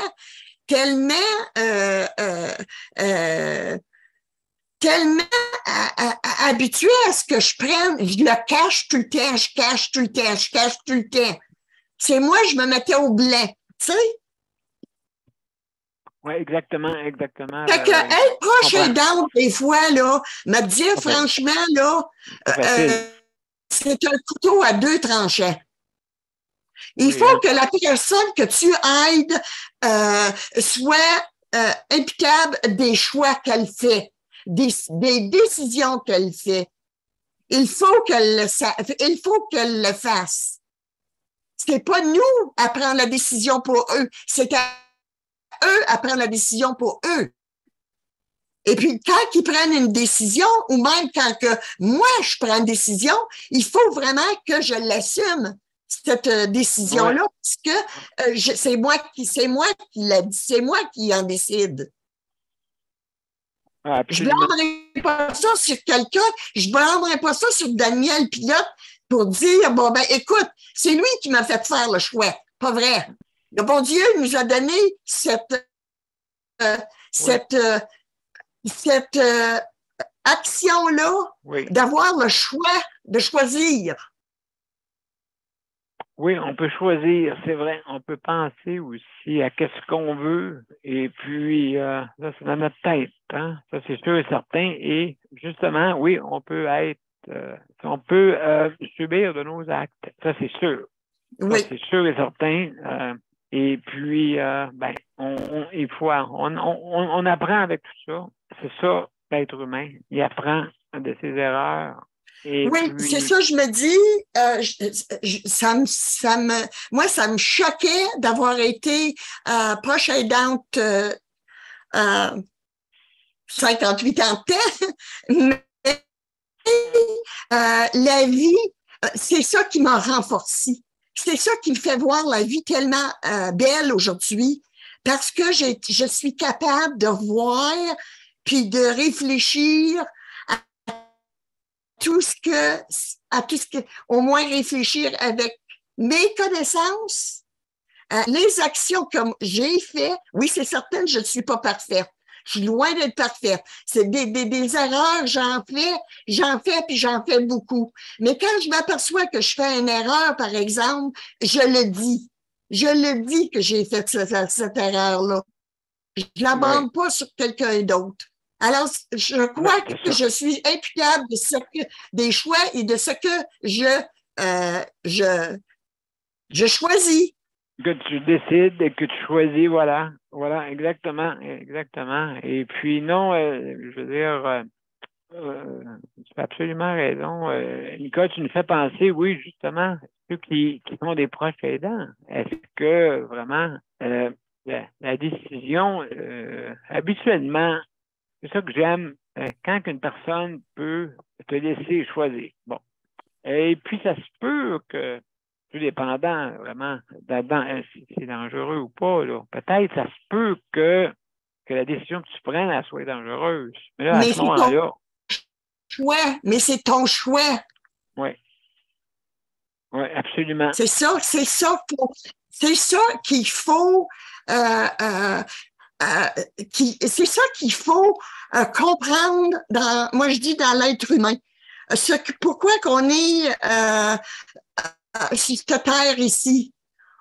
habitué à ce que je prenne, je le cache tout le temps, je cache tout le temps. C'est moi, je me mettais au blanc, tu sais? Oui, exactement. Fait que être proche aidante, des fois, là, me dire franchement, là, c'est un couteau à deux tranchants. Il faut que la personne que tu aides soit imputable des choix qu'elle fait, des décisions qu'elle fait. Il faut qu'elle le fasse. C'est pas nous à prendre la décision pour eux, c'est à eux à prendre la décision pour eux. Et puis, quand ils prennent une décision, ou même quand que moi, je prends une décision, il faut vraiment que je l'assume, cette décision-là, parce que c'est moi qui l'a dit, c'est moi qui en décide. Je ne blâmerai pas ça sur quelqu'un, je ne blâmerai pas ça sur Daniel Pilote pour dire, bon, ben, écoute, c'est lui qui m'a fait faire le choix. Pas vrai. Le bon Dieu nous a donné cette action-là d'avoir le choix de choisir. Oui, on peut choisir, c'est vrai. On peut penser aussi à qu'est-ce qu'on veut. Et puis, là, c'est dans notre tête. Hein? Ça, c'est sûr et certain. Et justement, oui, on peut subir de nos actes. Ça, c'est sûr. Oui. Ça, c'est sûr et certain. Et puis, on apprend avec tout ça. C'est ça, l'être humain. Il apprend de ses erreurs. C'est ça, je me dis, moi, ça me choquait d'avoir été proche aidante 58 ans de temps, mais la vie, c'est ça qui m'a renforcée. C'est ça qui me fait voir la vie tellement belle aujourd'hui, parce que je suis capable de voir puis de réfléchir à tout ce que, au moins réfléchir avec mes connaissances, les actions que j'ai faites. Oui, c'est certain, je ne suis pas parfaite. Je suis loin d'être parfaite. C'est des erreurs, j'en fais, puis j'en fais beaucoup. Mais quand je m'aperçois que je fais une erreur, par exemple, je le dis. Je le dis que j'ai fait cette erreur-là. Je ne l'abandonne pas sur quelqu'un d'autre. Alors, je crois que je suis imputable des choix et de ce que je choisis. Que tu décides et que tu choisis, voilà. Voilà, exactement. Et puis, non, je veux dire, tu as absolument raison. Nicole, tu nous fais penser, oui, justement, ceux qui sont des proches aidants. Est-ce que, vraiment, la décision, habituellement, c'est ça que j'aime, quand une personne peut te laisser choisir. Bon. Et puis, ça se peut que, tout dépendant, vraiment, si c'est dangereux ou pas, là, peut-être, ça se peut que la décision que tu prennes, elle soit dangereuse. Mais là, à ce moment-là. Choix, mais c'est ton choix. Oui. Oui, absolument. C'est ça qu'il faut c'est ça qu'il faut comprendre moi je dis dans l'être humain. Pourquoi qu'on est sur cette terre ici.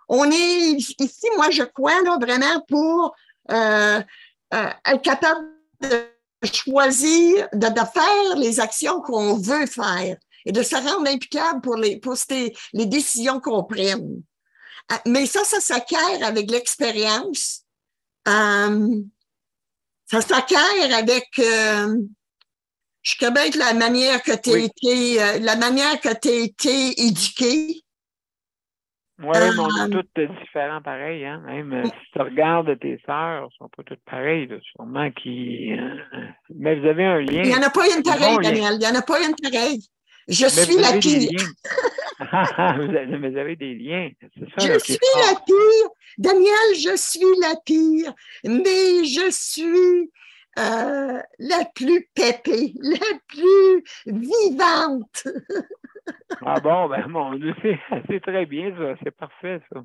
On est ici, moi je crois, là, vraiment pour être capable de choisir, de faire les actions qu'on veut faire et de se rendre implicable pour les décisions qu'on prenne. Mais ça s'acquiert avec l'expérience. Ça s'acquiert avec, je connais avec la manière que tu as été éduqué. Oui, mais on est tous différents pareils, hein. Même si tu regardes tes sœurs, elles ne sont pas toutes pareilles, là, sûrement mais vous avez un lien. Il n'y en a pas une pareille, Daniel. Il n'y en a pas une pareille. Je suis la pire. Mais vous avez des liens. C'est ça, je suis la pire. Daniel, je suis la pire. Mais je suis la plus pépée, la plus vivante. Ah bon, ben mon Dieu, c'est très bien ça. C'est parfait ça.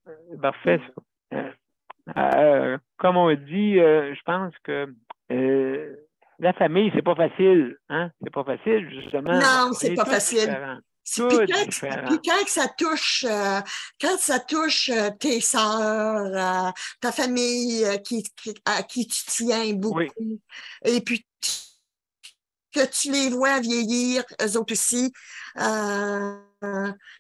C'est parfait ça. Comme on dit, je pense que la famille, c'est pas facile. Hein? C'est pas facile, justement. Non, c'est pas facile. Puis quand ça touche tes sœurs, ta famille à qui tu tiens beaucoup, oui. Et puis que tu les vois vieillir, eux autres aussi.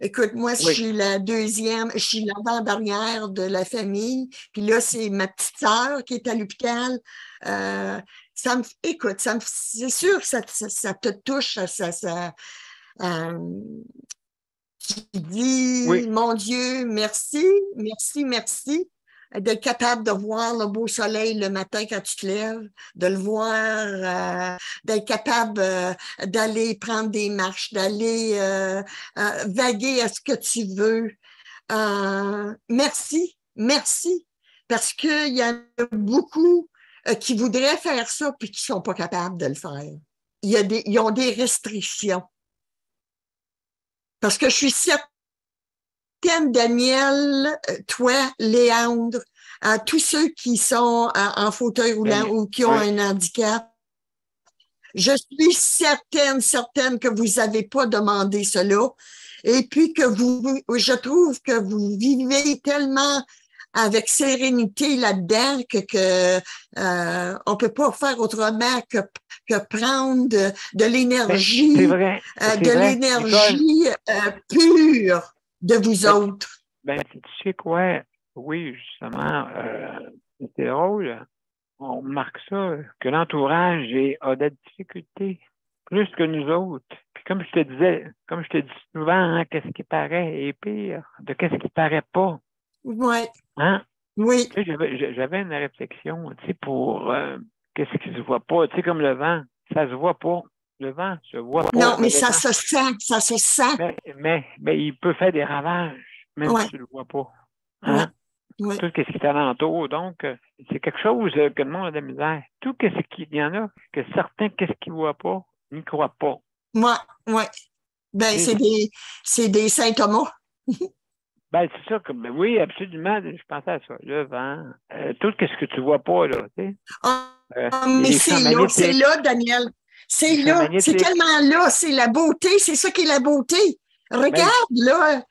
Écoute, moi, je suis la deuxième, je suis l'avant-dernière de la famille. Puis là, c'est ma petite sœur qui est à l'hôpital. Écoute, c'est sûr que ça te touche, tu dis, oui. Mon Dieu, merci d'être capable de voir le beau soleil le matin quand tu te lèves, de le voir, d'être capable d'aller prendre des marches, d'aller vaguer à ce que tu veux. Merci, parce qu'il y en a beaucoup qui voudraient faire ça puis qui ne sont pas capables de le faire. Ils ont des restrictions. Parce que je suis certaine, Daniel, toi, Léandre, tous ceux qui sont en fauteuil roulant ou qui ont un handicap, je suis certaine que vous n'avez pas demandé cela. Et puis je trouve que vous vivez tellement avec sérénité là-dedans que on peut pas faire autrement que prendre de l'énergie, l'énergie pure de vous autres. Tu sais quoi? Oui, justement, c'est drôle. On remarque ça, que l'entourage a de la difficulté, plus que nous autres. Puis comme je te dis souvent, hein, qu'est-ce qui paraît est pire de qu'est-ce qui paraît pas. Oui. Hein? Oui. Tu sais, j'avais une réflexion, tu sais, pour qu'est-ce qui se voit pas. Tu sais, comme le vent, ça se voit pas. Le vent se voit pas. Non, mais ça se sent. Mais il peut faire des ravages, même si tu le vois pas. Hein? Oui. Tout ce qui est alentour. Donc, c'est quelque chose que le monde a de la misère. Tout ce qu'il y en a, que certains, qu'est-ce qu'ils ne voient pas, n'y croient pas. Oui. Ben, c'est des Saint Thomas. Ben, c'est ça. Oui, absolument. Je pensais à ça. Le vent, tout ce que tu ne vois pas, là, tu sais. Mais c'est là, Daniel. C'est là. C'est tellement là. C'est la beauté. C'est ça qui est la beauté. Regarde, là.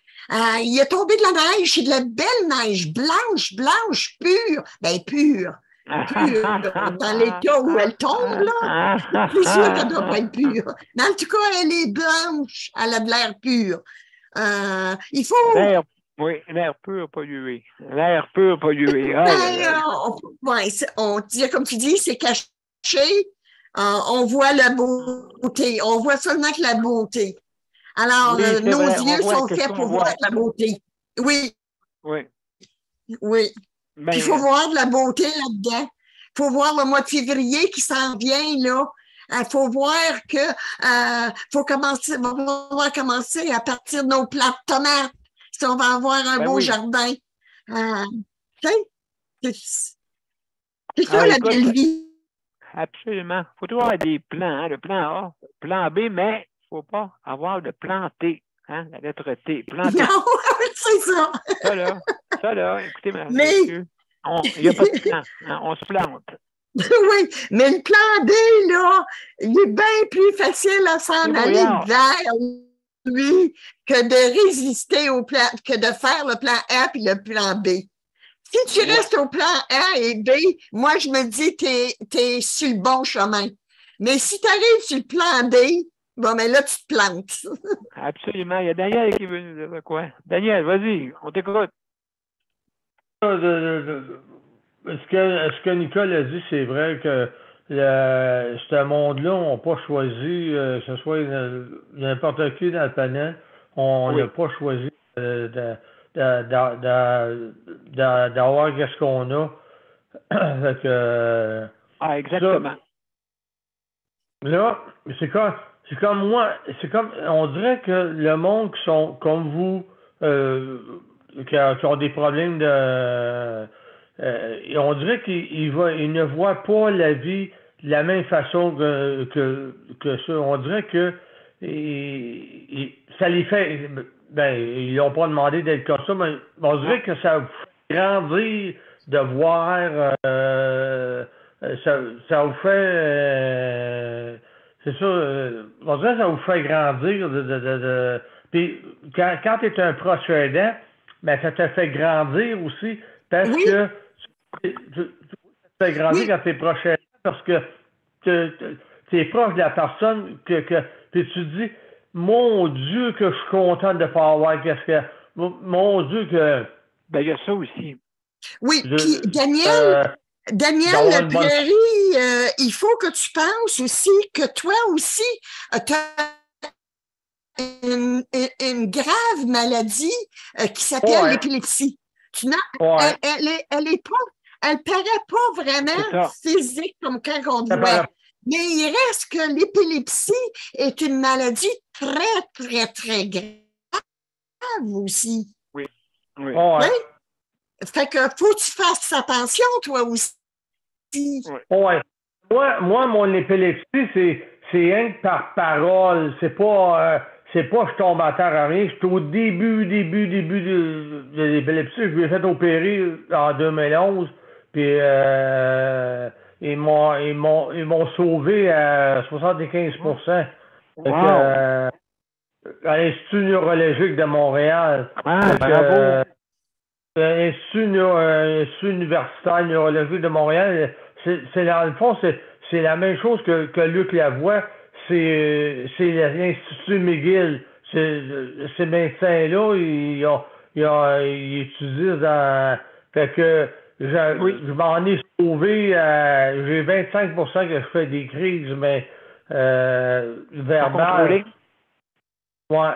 Il a tombé de la neige. C'est de la belle neige. Blanche, pure. Ben, pure. Dans l'état où elle tombe, là. C'est sûr qu'elle ne doit pas être pure. Mais en tout cas, elle est blanche. Elle a de l'air pur. Il faut... L'air pur pollué. L'air pur pollué. On dit, comme tu dis, c'est caché. On voit la beauté. On voit seulement que la beauté. Alors, nos yeux sont faits pour voir la beauté. Oui. Oui. Oui. Ben, Puis il faut voir de la beauté là-dedans. Il faut voir le mois de février qui s'en vient, là. Il faut voir que faut commencer, on va pouvoir commencer à partir de nos plants de tomates. Si on va avoir un ben beau oui. jardin. Tu sais, c'est ça Ah, la écoute, belle vie. absolument. Il faut toujours avoir des plans, hein, le plan A, plan B, mais il ne faut pas avoir de plan T, hein, la lettre T, plan T. Non, c'est ça. Ça là, écoutez, Mais- monsieur, il n'y a pas de plan, hein, on se plante. Oui, mais le plan D, là, il est bien plus facile à s'en C'est aller brouillard. vers lui que de résister au plan, que de faire le plan A puis le plan B. Si tu Ouais. restes au plan A et B, moi, je me dis que t'es sur le bon chemin. Mais si tu arrives sur le plan D, bon, mais là, tu te plantes. Absolument. Il y a Daniel qui veut nous dire quoi. Daniel, vas-y, on t'écoute. Ce que Nicole a dit, c'est vrai que ce monde-là, on n'a pas choisi, que ce soit n'importe qui dans le panel, on n'a pas choisi d'avoir qu'est-ce qu'on a. Fait que, Ah, exactement. là, c'est comme moi, on dirait que le monde qui sont comme vous, qui ont des problèmes on dirait qu'ils ne voient pas la vie de la même façon que ça. On dirait que ça les fait, ils n'ont pas demandé d'être comme ça, mais on dirait que ça vous fait grandir de voir, ça vous fait, c'est ça, on dirait que ça vous fait grandir puis quand tu es un proche aidant, ben ça te fait grandir aussi parce que ça te fait grandir quand tu es proche aidant parce que tu es proche de la personne puis tu te dis mon Dieu que je suis content de ne pas avoir qu'est-ce que mon Dieu que ben il y a ça aussi. Oui, puis Daniel Lapierry, il faut que tu penses aussi que toi aussi, tu as une grave maladie qui s'appelle l'épilepsie. Elle paraît pas vraiment physique comme quand on voit. Mais il reste que l'épilepsie est une maladie très, très, très grave aussi. Oui. Fait que faut que tu fasses attention, toi aussi. Ouais. Moi, mon épilepsie, c'est rien que par parole. C'est pas je tombe à terre à rien. J'étais au début de l'épilepsie. Je lui ai fait opérer en 2011. Puis ils m'ont sauvé à 75%. Wow. À l'Institut neurologique de Montréal. Bravo. L'Institut universitaire neurologique de Montréal, dans le fond, c'est la même chose que Luc Lavoie. C'est l'Institut McGill. Ces médecins-là, ils étudient dans. Fait que je m'en ai sauvé. J'ai 25% que je fais des crises, mais verbales. Ouais.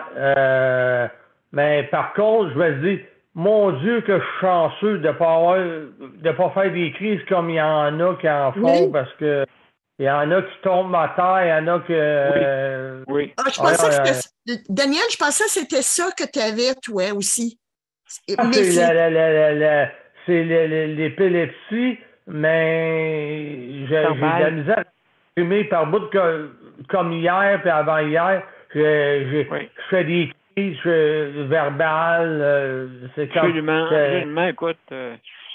Mais par contre, je me dis, mon Dieu, que je suis chanceux de pas faire des crises comme il y en a qui en font parce que il y en a qui tombent à terre, il y en a que. Oui. Ah, je pensais que Daniel, je pensais que c'était ça que tu avais, toi aussi. C'est l'épilepsie, mais j'ai de la misère à exprimer par bout comme hier puis avant-hier. Je fais des crises verbales. C'est comme. Absolument, écoute.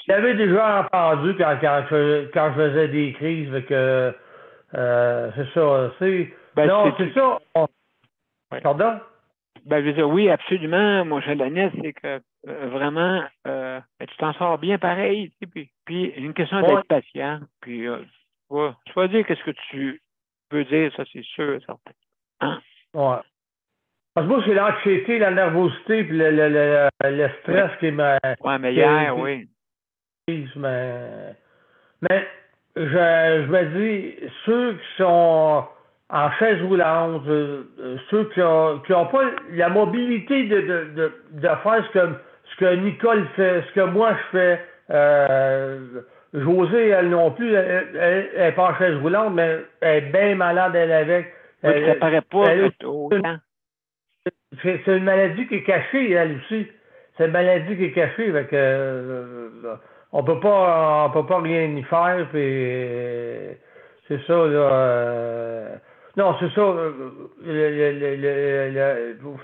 J'avais déjà entendu quand je faisais des crises, que c'est ça. C'est ça. Pardon? Ben, je veux dire, oui, absolument, mon cher Daniel, c'est que vraiment, tu t'en sors bien pareil. Puis une question d'être patient. Puis, tu vas dire qu'est-ce que tu veux dire, ça, c'est sûr, certain. Hein? Ouais. Parce que moi, c'est l'anxiété, la nervosité, puis le stress qui m'a. Ouais, mais hier, oui. Mais je me dis, ceux qui sont en chaise roulante, ceux qui ont pas la mobilité de faire ce que Nicole fait, ce que moi je fais, Josée, elle non plus, elle est pas en chaise roulante, mais elle est bien malade, elle avec. Ça ne paraît pas autant. C'est une maladie qui est cachée, elle aussi. C'est une maladie qui est cachée, fait que on peut pas rien y faire, puis c'est ça, là. Non, c'est ça.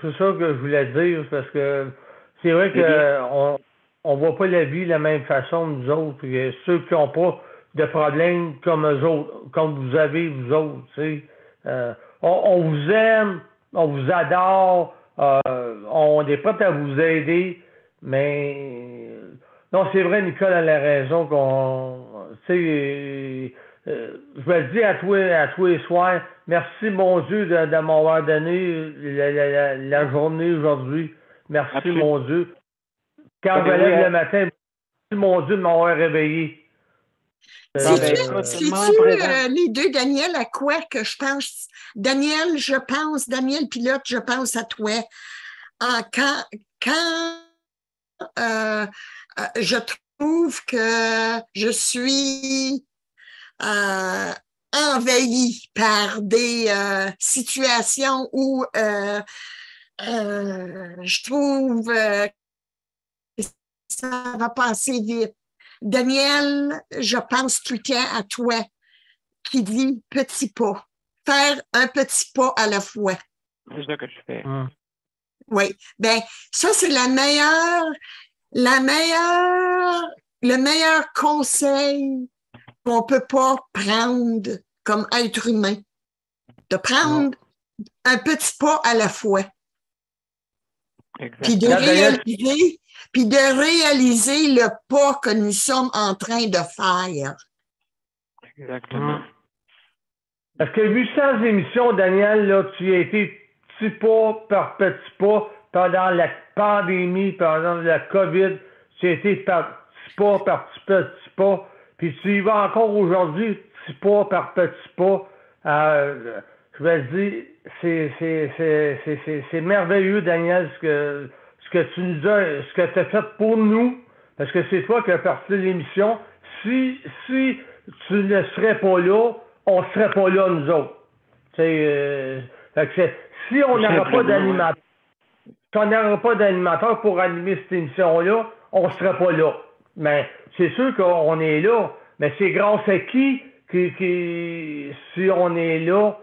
C'est ça que je voulais dire, parce que c'est vrai qu'on voit pas la vie de la même façon, nous autres. Puis ceux qui n'ont pas de problème comme eux autres, comme vous avez, vous autres, tu sais. On vous aime, on vous adore, on est prêt à vous aider, mais non, c'est vrai, Nicole a la raison tu sais, je me dis à tous les soirs, merci mon Dieu de m'avoir donné la journée aujourd'hui. Merci. Absolument. Mon Dieu. Quand je me lève le matin, merci mon Dieu de m'avoir réveillé. C'est-tu les deux, Daniel, à quoi que je pense? Daniel Pilote, je pense à toi. Quand je trouve que je suis envahie par des situations où je trouve que ça va passer vite. Daniel, je pense tout le temps à toi qui dit petit pas. Faire un petit pas à la fois. C'est ça que je fais. Oui. Ben, ça, c'est le meilleur conseil qu'on peut pas prendre comme être humain. De prendre un petit pas à la fois. Puis de réaliser le pas que nous sommes en train de faire. Exactement. Parce que 800 émissions, Daniel, là, tu as été petit pas par petit pas pendant la pandémie, pendant la COVID. Tu as été petit pas, puis tu y vas encore aujourd'hui, petit pas par petit pas. Je vais te dire, c'est merveilleux, Daniel, ce que tu nous as, ce que tu as fait pour nous, parce que c'est toi qui as parti de l'émission. Si tu ne serais pas là, on ne serait pas là, nous autres. Si on n'aurait pas d'animateur, pour animer cette émission-là, on ne serait pas là. Mais c'est sûr qu'on est là. Mais c'est grâce à qui si on est là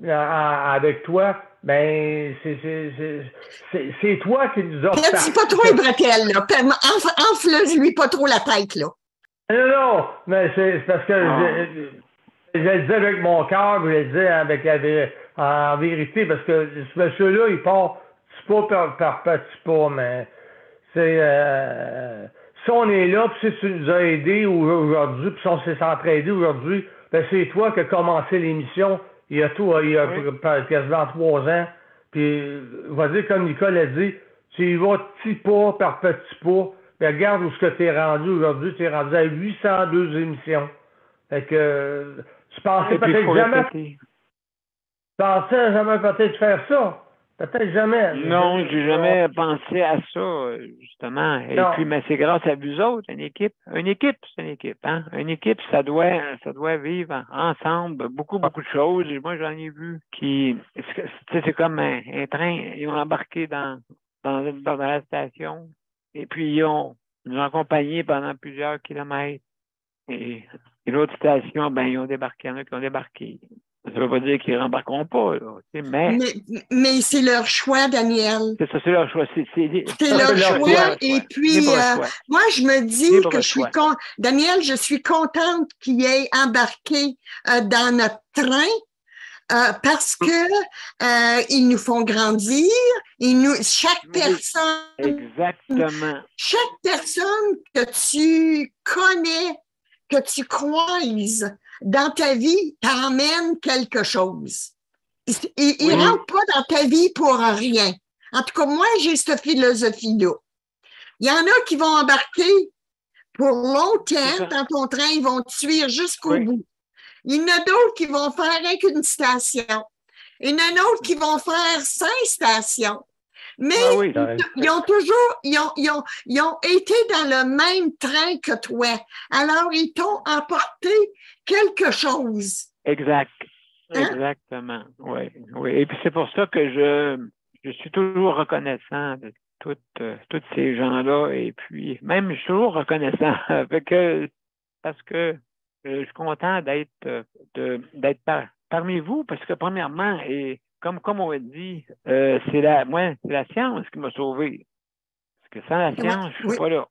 avec toi, ben c'est toi qui nous as fait. Dis pas trop les bretelles, là. Enfle-lui pas trop la tête, là. Non, mais c'est parce que je le dis avec mon cœur, je le dis en vérité, parce que ce monsieur-là, il part petit pas par petit pas, mais c'est si on est là, puis si tu nous as aidés aujourd'hui, puis si on s'est entraidés aujourd'hui, ben c'est toi qui as commencé l'émission il y a quasiment 3 ans. Puis, on va dire, comme Nicole a dit, tu y vas petit pas par petit pas. Ben, regarde où ce que tu es rendu aujourd'hui. Tu es rendu à 802 émissions. Fait que tu pensais peut-être jamais. Tu pensais jamais peut-être faire ça. Peut-être jamais. Non, j'ai jamais pensé à ça, justement. Et puis, mais c'est grâce à vous autres, une équipe. Une équipe, c'est une équipe, hein. Une équipe, ça doit vivre ensemble beaucoup de choses. Et moi, j'en ai vu qui, c'est comme un train. Ils ont embarqué dans la station. Et puis, ils nous ont accompagnés pendant plusieurs kilomètres. Et l'autre station, ben, ils ont débarqué. Il y en a qui ont débarqué. Ça ne veut pas dire qu'ils ne rembarqueront pas, là, mais c'est leur choix, Daniel. C'est ça, c'est leur choix. C'est leur choix. Et puis, moi, je me dis que je suis Daniel, je suis contente qu'il ait embarqué dans notre train parce que ils nous font grandir. Chaque personne que tu connais, que tu croises dans ta vie, t'emmène quelque chose. Il ne rentre pas dans ta vie pour rien. En tout cas, moi, j'ai cette philosophie-là. Il y en a qui vont embarquer pour longtemps dans ton train, ils vont te suivre jusqu'au bout. Il y en a d'autres qui vont faire avec une station. Il y en a d'autres qui vont faire 5 stations. Mais oui. ils ont toujours, ils ont été dans le même train que toi. Alors, ils t'ont apporté quelque chose. Exact. Hein? Exactement. Oui, oui. Et puis c'est pour ça que je suis toujours reconnaissant de tous ces gens-là. Et puis, même, je suis toujours reconnaissant parce que je suis content d'être parmi vous, parce que premièrement, et comme on a dit, c'est la science qui m'a sauvé. Parce que sans la science, je ne serais pas là.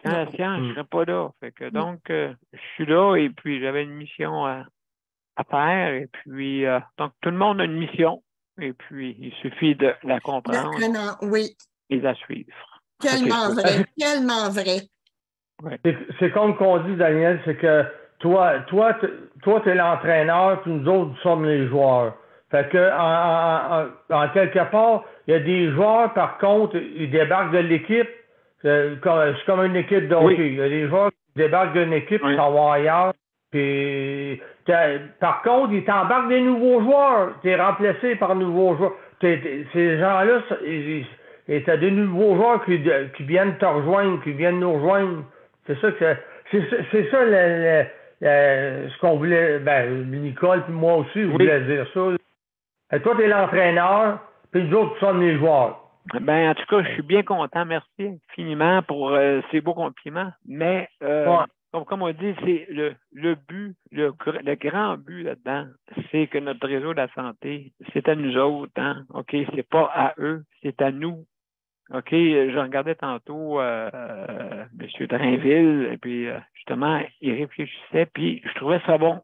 Sans la science, je ne serais pas là. Fait que donc, je suis là et puis j'avais une mission à faire. Et puis, donc, tout le monde a une mission. Et puis, il suffit de la comprendre et de la suivre. Tellement vrai, tellement vrai. Ouais. C'est comme qu'on dit, Daniel, c'est que toi, tu es l'entraîneur, puis nous autres, nous sommes les joueurs. Fait que, en quelque part, il y a des joueurs, par contre, ils débarquent de l'équipe. C'est comme une équipe de hockey. Il y a des joueurs qui débarquent d'une équipe, qui s'en vont ailleurs. Puis, par contre, ils t'embarquent des nouveaux joueurs. Tu es remplacé par nouveaux joueurs. Ces gens-là, tu as des nouveaux joueurs qui viennent te rejoindre, qui viennent nous rejoindre. C'est ça que c'est ça ce qu'on voulait. Ben, Nicole puis moi aussi, je voulais dire ça. Et toi, tu es l'entraîneur, puis nous autres, nous sommes les joueurs. Ben, en tout cas, je suis bien content. Merci infiniment pour ces beaux compliments. Mais comme on dit, c'est le but, le grand but là-dedans, c'est que notre réseau de la santé, c'est à nous autres, hein? OK, c'est pas à eux, c'est à nous. OK, je regardais tantôt M. Drainville, et puis justement, il réfléchissait, puis je trouvais ça bon.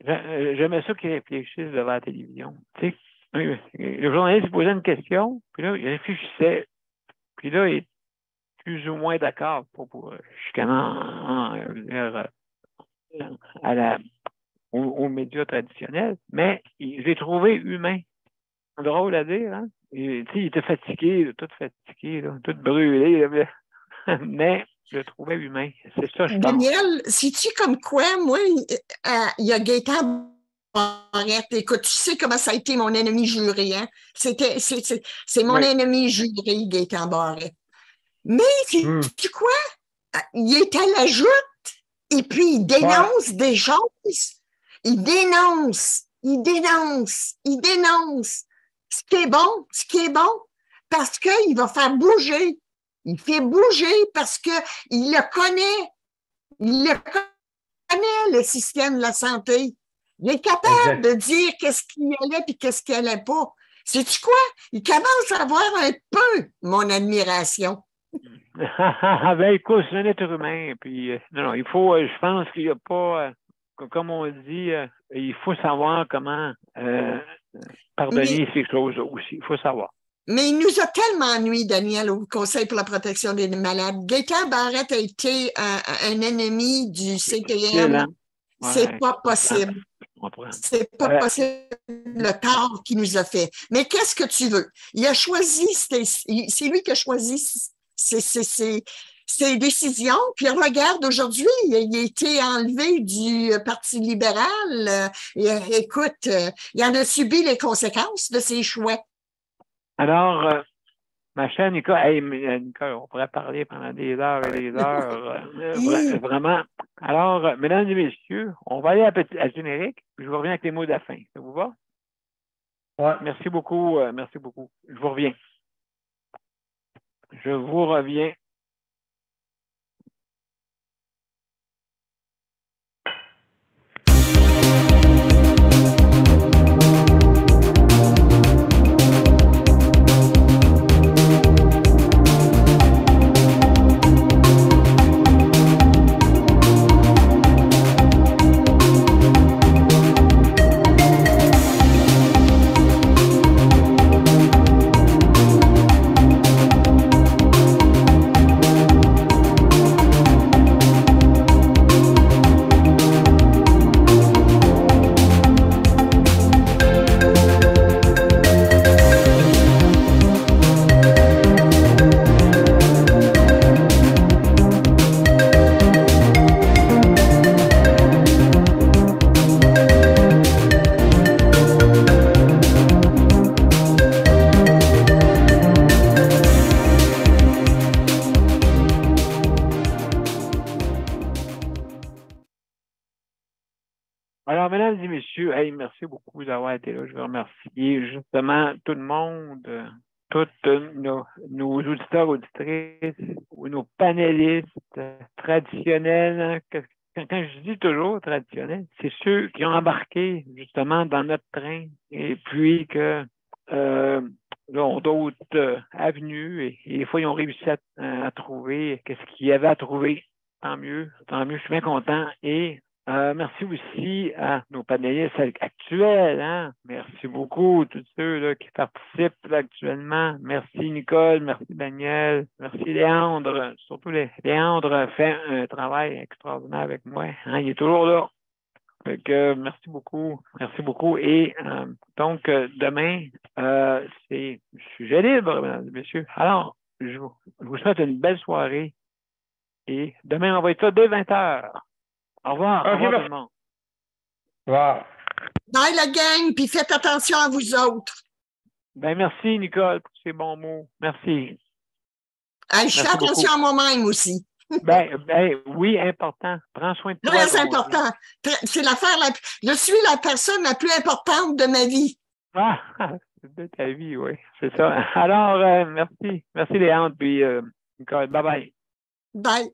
J'aimais ça qu'il réfléchisse devant la télévision. Tu sais, le journaliste posait une question, puis là, il réfléchissait, puis là, il est plus ou moins d'accord aux médias traditionnels, mais je l'ai trouvé humain. Drôle à dire, hein? Il était fatigué, tout brûlé, mais je le trouvais humain. C'est ça, je pense. Daniel, sais-tu comme quoi, moi, il y a Gaétan Barrette. Écoute, tu sais comment ça a été mon ennemi juré, hein? C'est mon ennemi juré, Gaétan Barrette. Mais, sais-tu quoi? Il est à la joute, et puis il dénonce des choses. Il dénonce. Ce qui est bon, parce qu'il va faire bouger. Il fait bouger parce qu'il le connaît. Il le connaît, le système de la santé. Il est capable de dire qu'est-ce qu'il allait et qu'est-ce qu'il allait pas. Sais-tu quoi? Il commence à avoir un peu mon admiration. Ben, écoute, c'est un être humain. Puis, non, il faut, je pense qu'il n'y a pas, comme on dit, il faut savoir comment pardonner ces choses aussi. Il faut savoir. Mais il nous a tellement ennuyé, Daniel, au Conseil pour la protection des malades. Gaétan Barrette a été un ennemi du CPM. C'est pas possible. C'est pas possible le tort qu'il nous a fait. Mais qu'est-ce que tu veux? Il a choisi, c'est lui qui a choisi ses décisions. Puis regarde, aujourd'hui, il a été enlevé du Parti libéral. Écoute, il en a subi les conséquences de ses choix. Alors, ma chère Nicole, Nicole, on pourrait parler pendant des heures et des heures. Vraiment. Alors, mesdames et messieurs, on va aller à générique, puis je vous reviens avec les mots de la fin. Ça vous va? Ouais. Merci beaucoup. Merci beaucoup. Je vous reviens. Je vous reviens. Hey, merci beaucoup d'avoir été là. Je veux remercier justement tout le monde, tous nos auditeurs, auditrices, ou nos panélistes traditionnels. Hein, quand je dis toujours traditionnels, c'est ceux qui ont embarqué justement dans notre train et puis que ont d'autres avenues et des fois, ils ont réussi à trouver qu'est-ce qu'il y avait à trouver. Tant mieux, je suis bien content. Et merci aussi à nos panélistes actuels. Hein? Merci beaucoup, tous ceux là, qui participent là, actuellement. Merci Nicole, merci Daniel, merci Léandre. Surtout Léandre fait un travail extraordinaire avec moi. Hein? Il est toujours là. Fait que, merci beaucoup. Et donc, demain, c'est sujet libre, mesdames et messieurs. Alors, je vous souhaite une belle soirée. Et demain, on va être là dès 20h. Au revoir. Au revoir tout le monde. Au revoir. Bye la gang, puis faites attention à vous autres. Ben, merci, Nicole, pour ces bons mots. Merci. Je fais attention à moi-même aussi. Oui, important. Prends soin de toi. Très important. C'est je suis la personne la plus importante de ma vie. Ah, de ta vie, oui. C'est ça. Alors, merci. Merci, Léandre, puis Nicole. Bye-bye. Bye.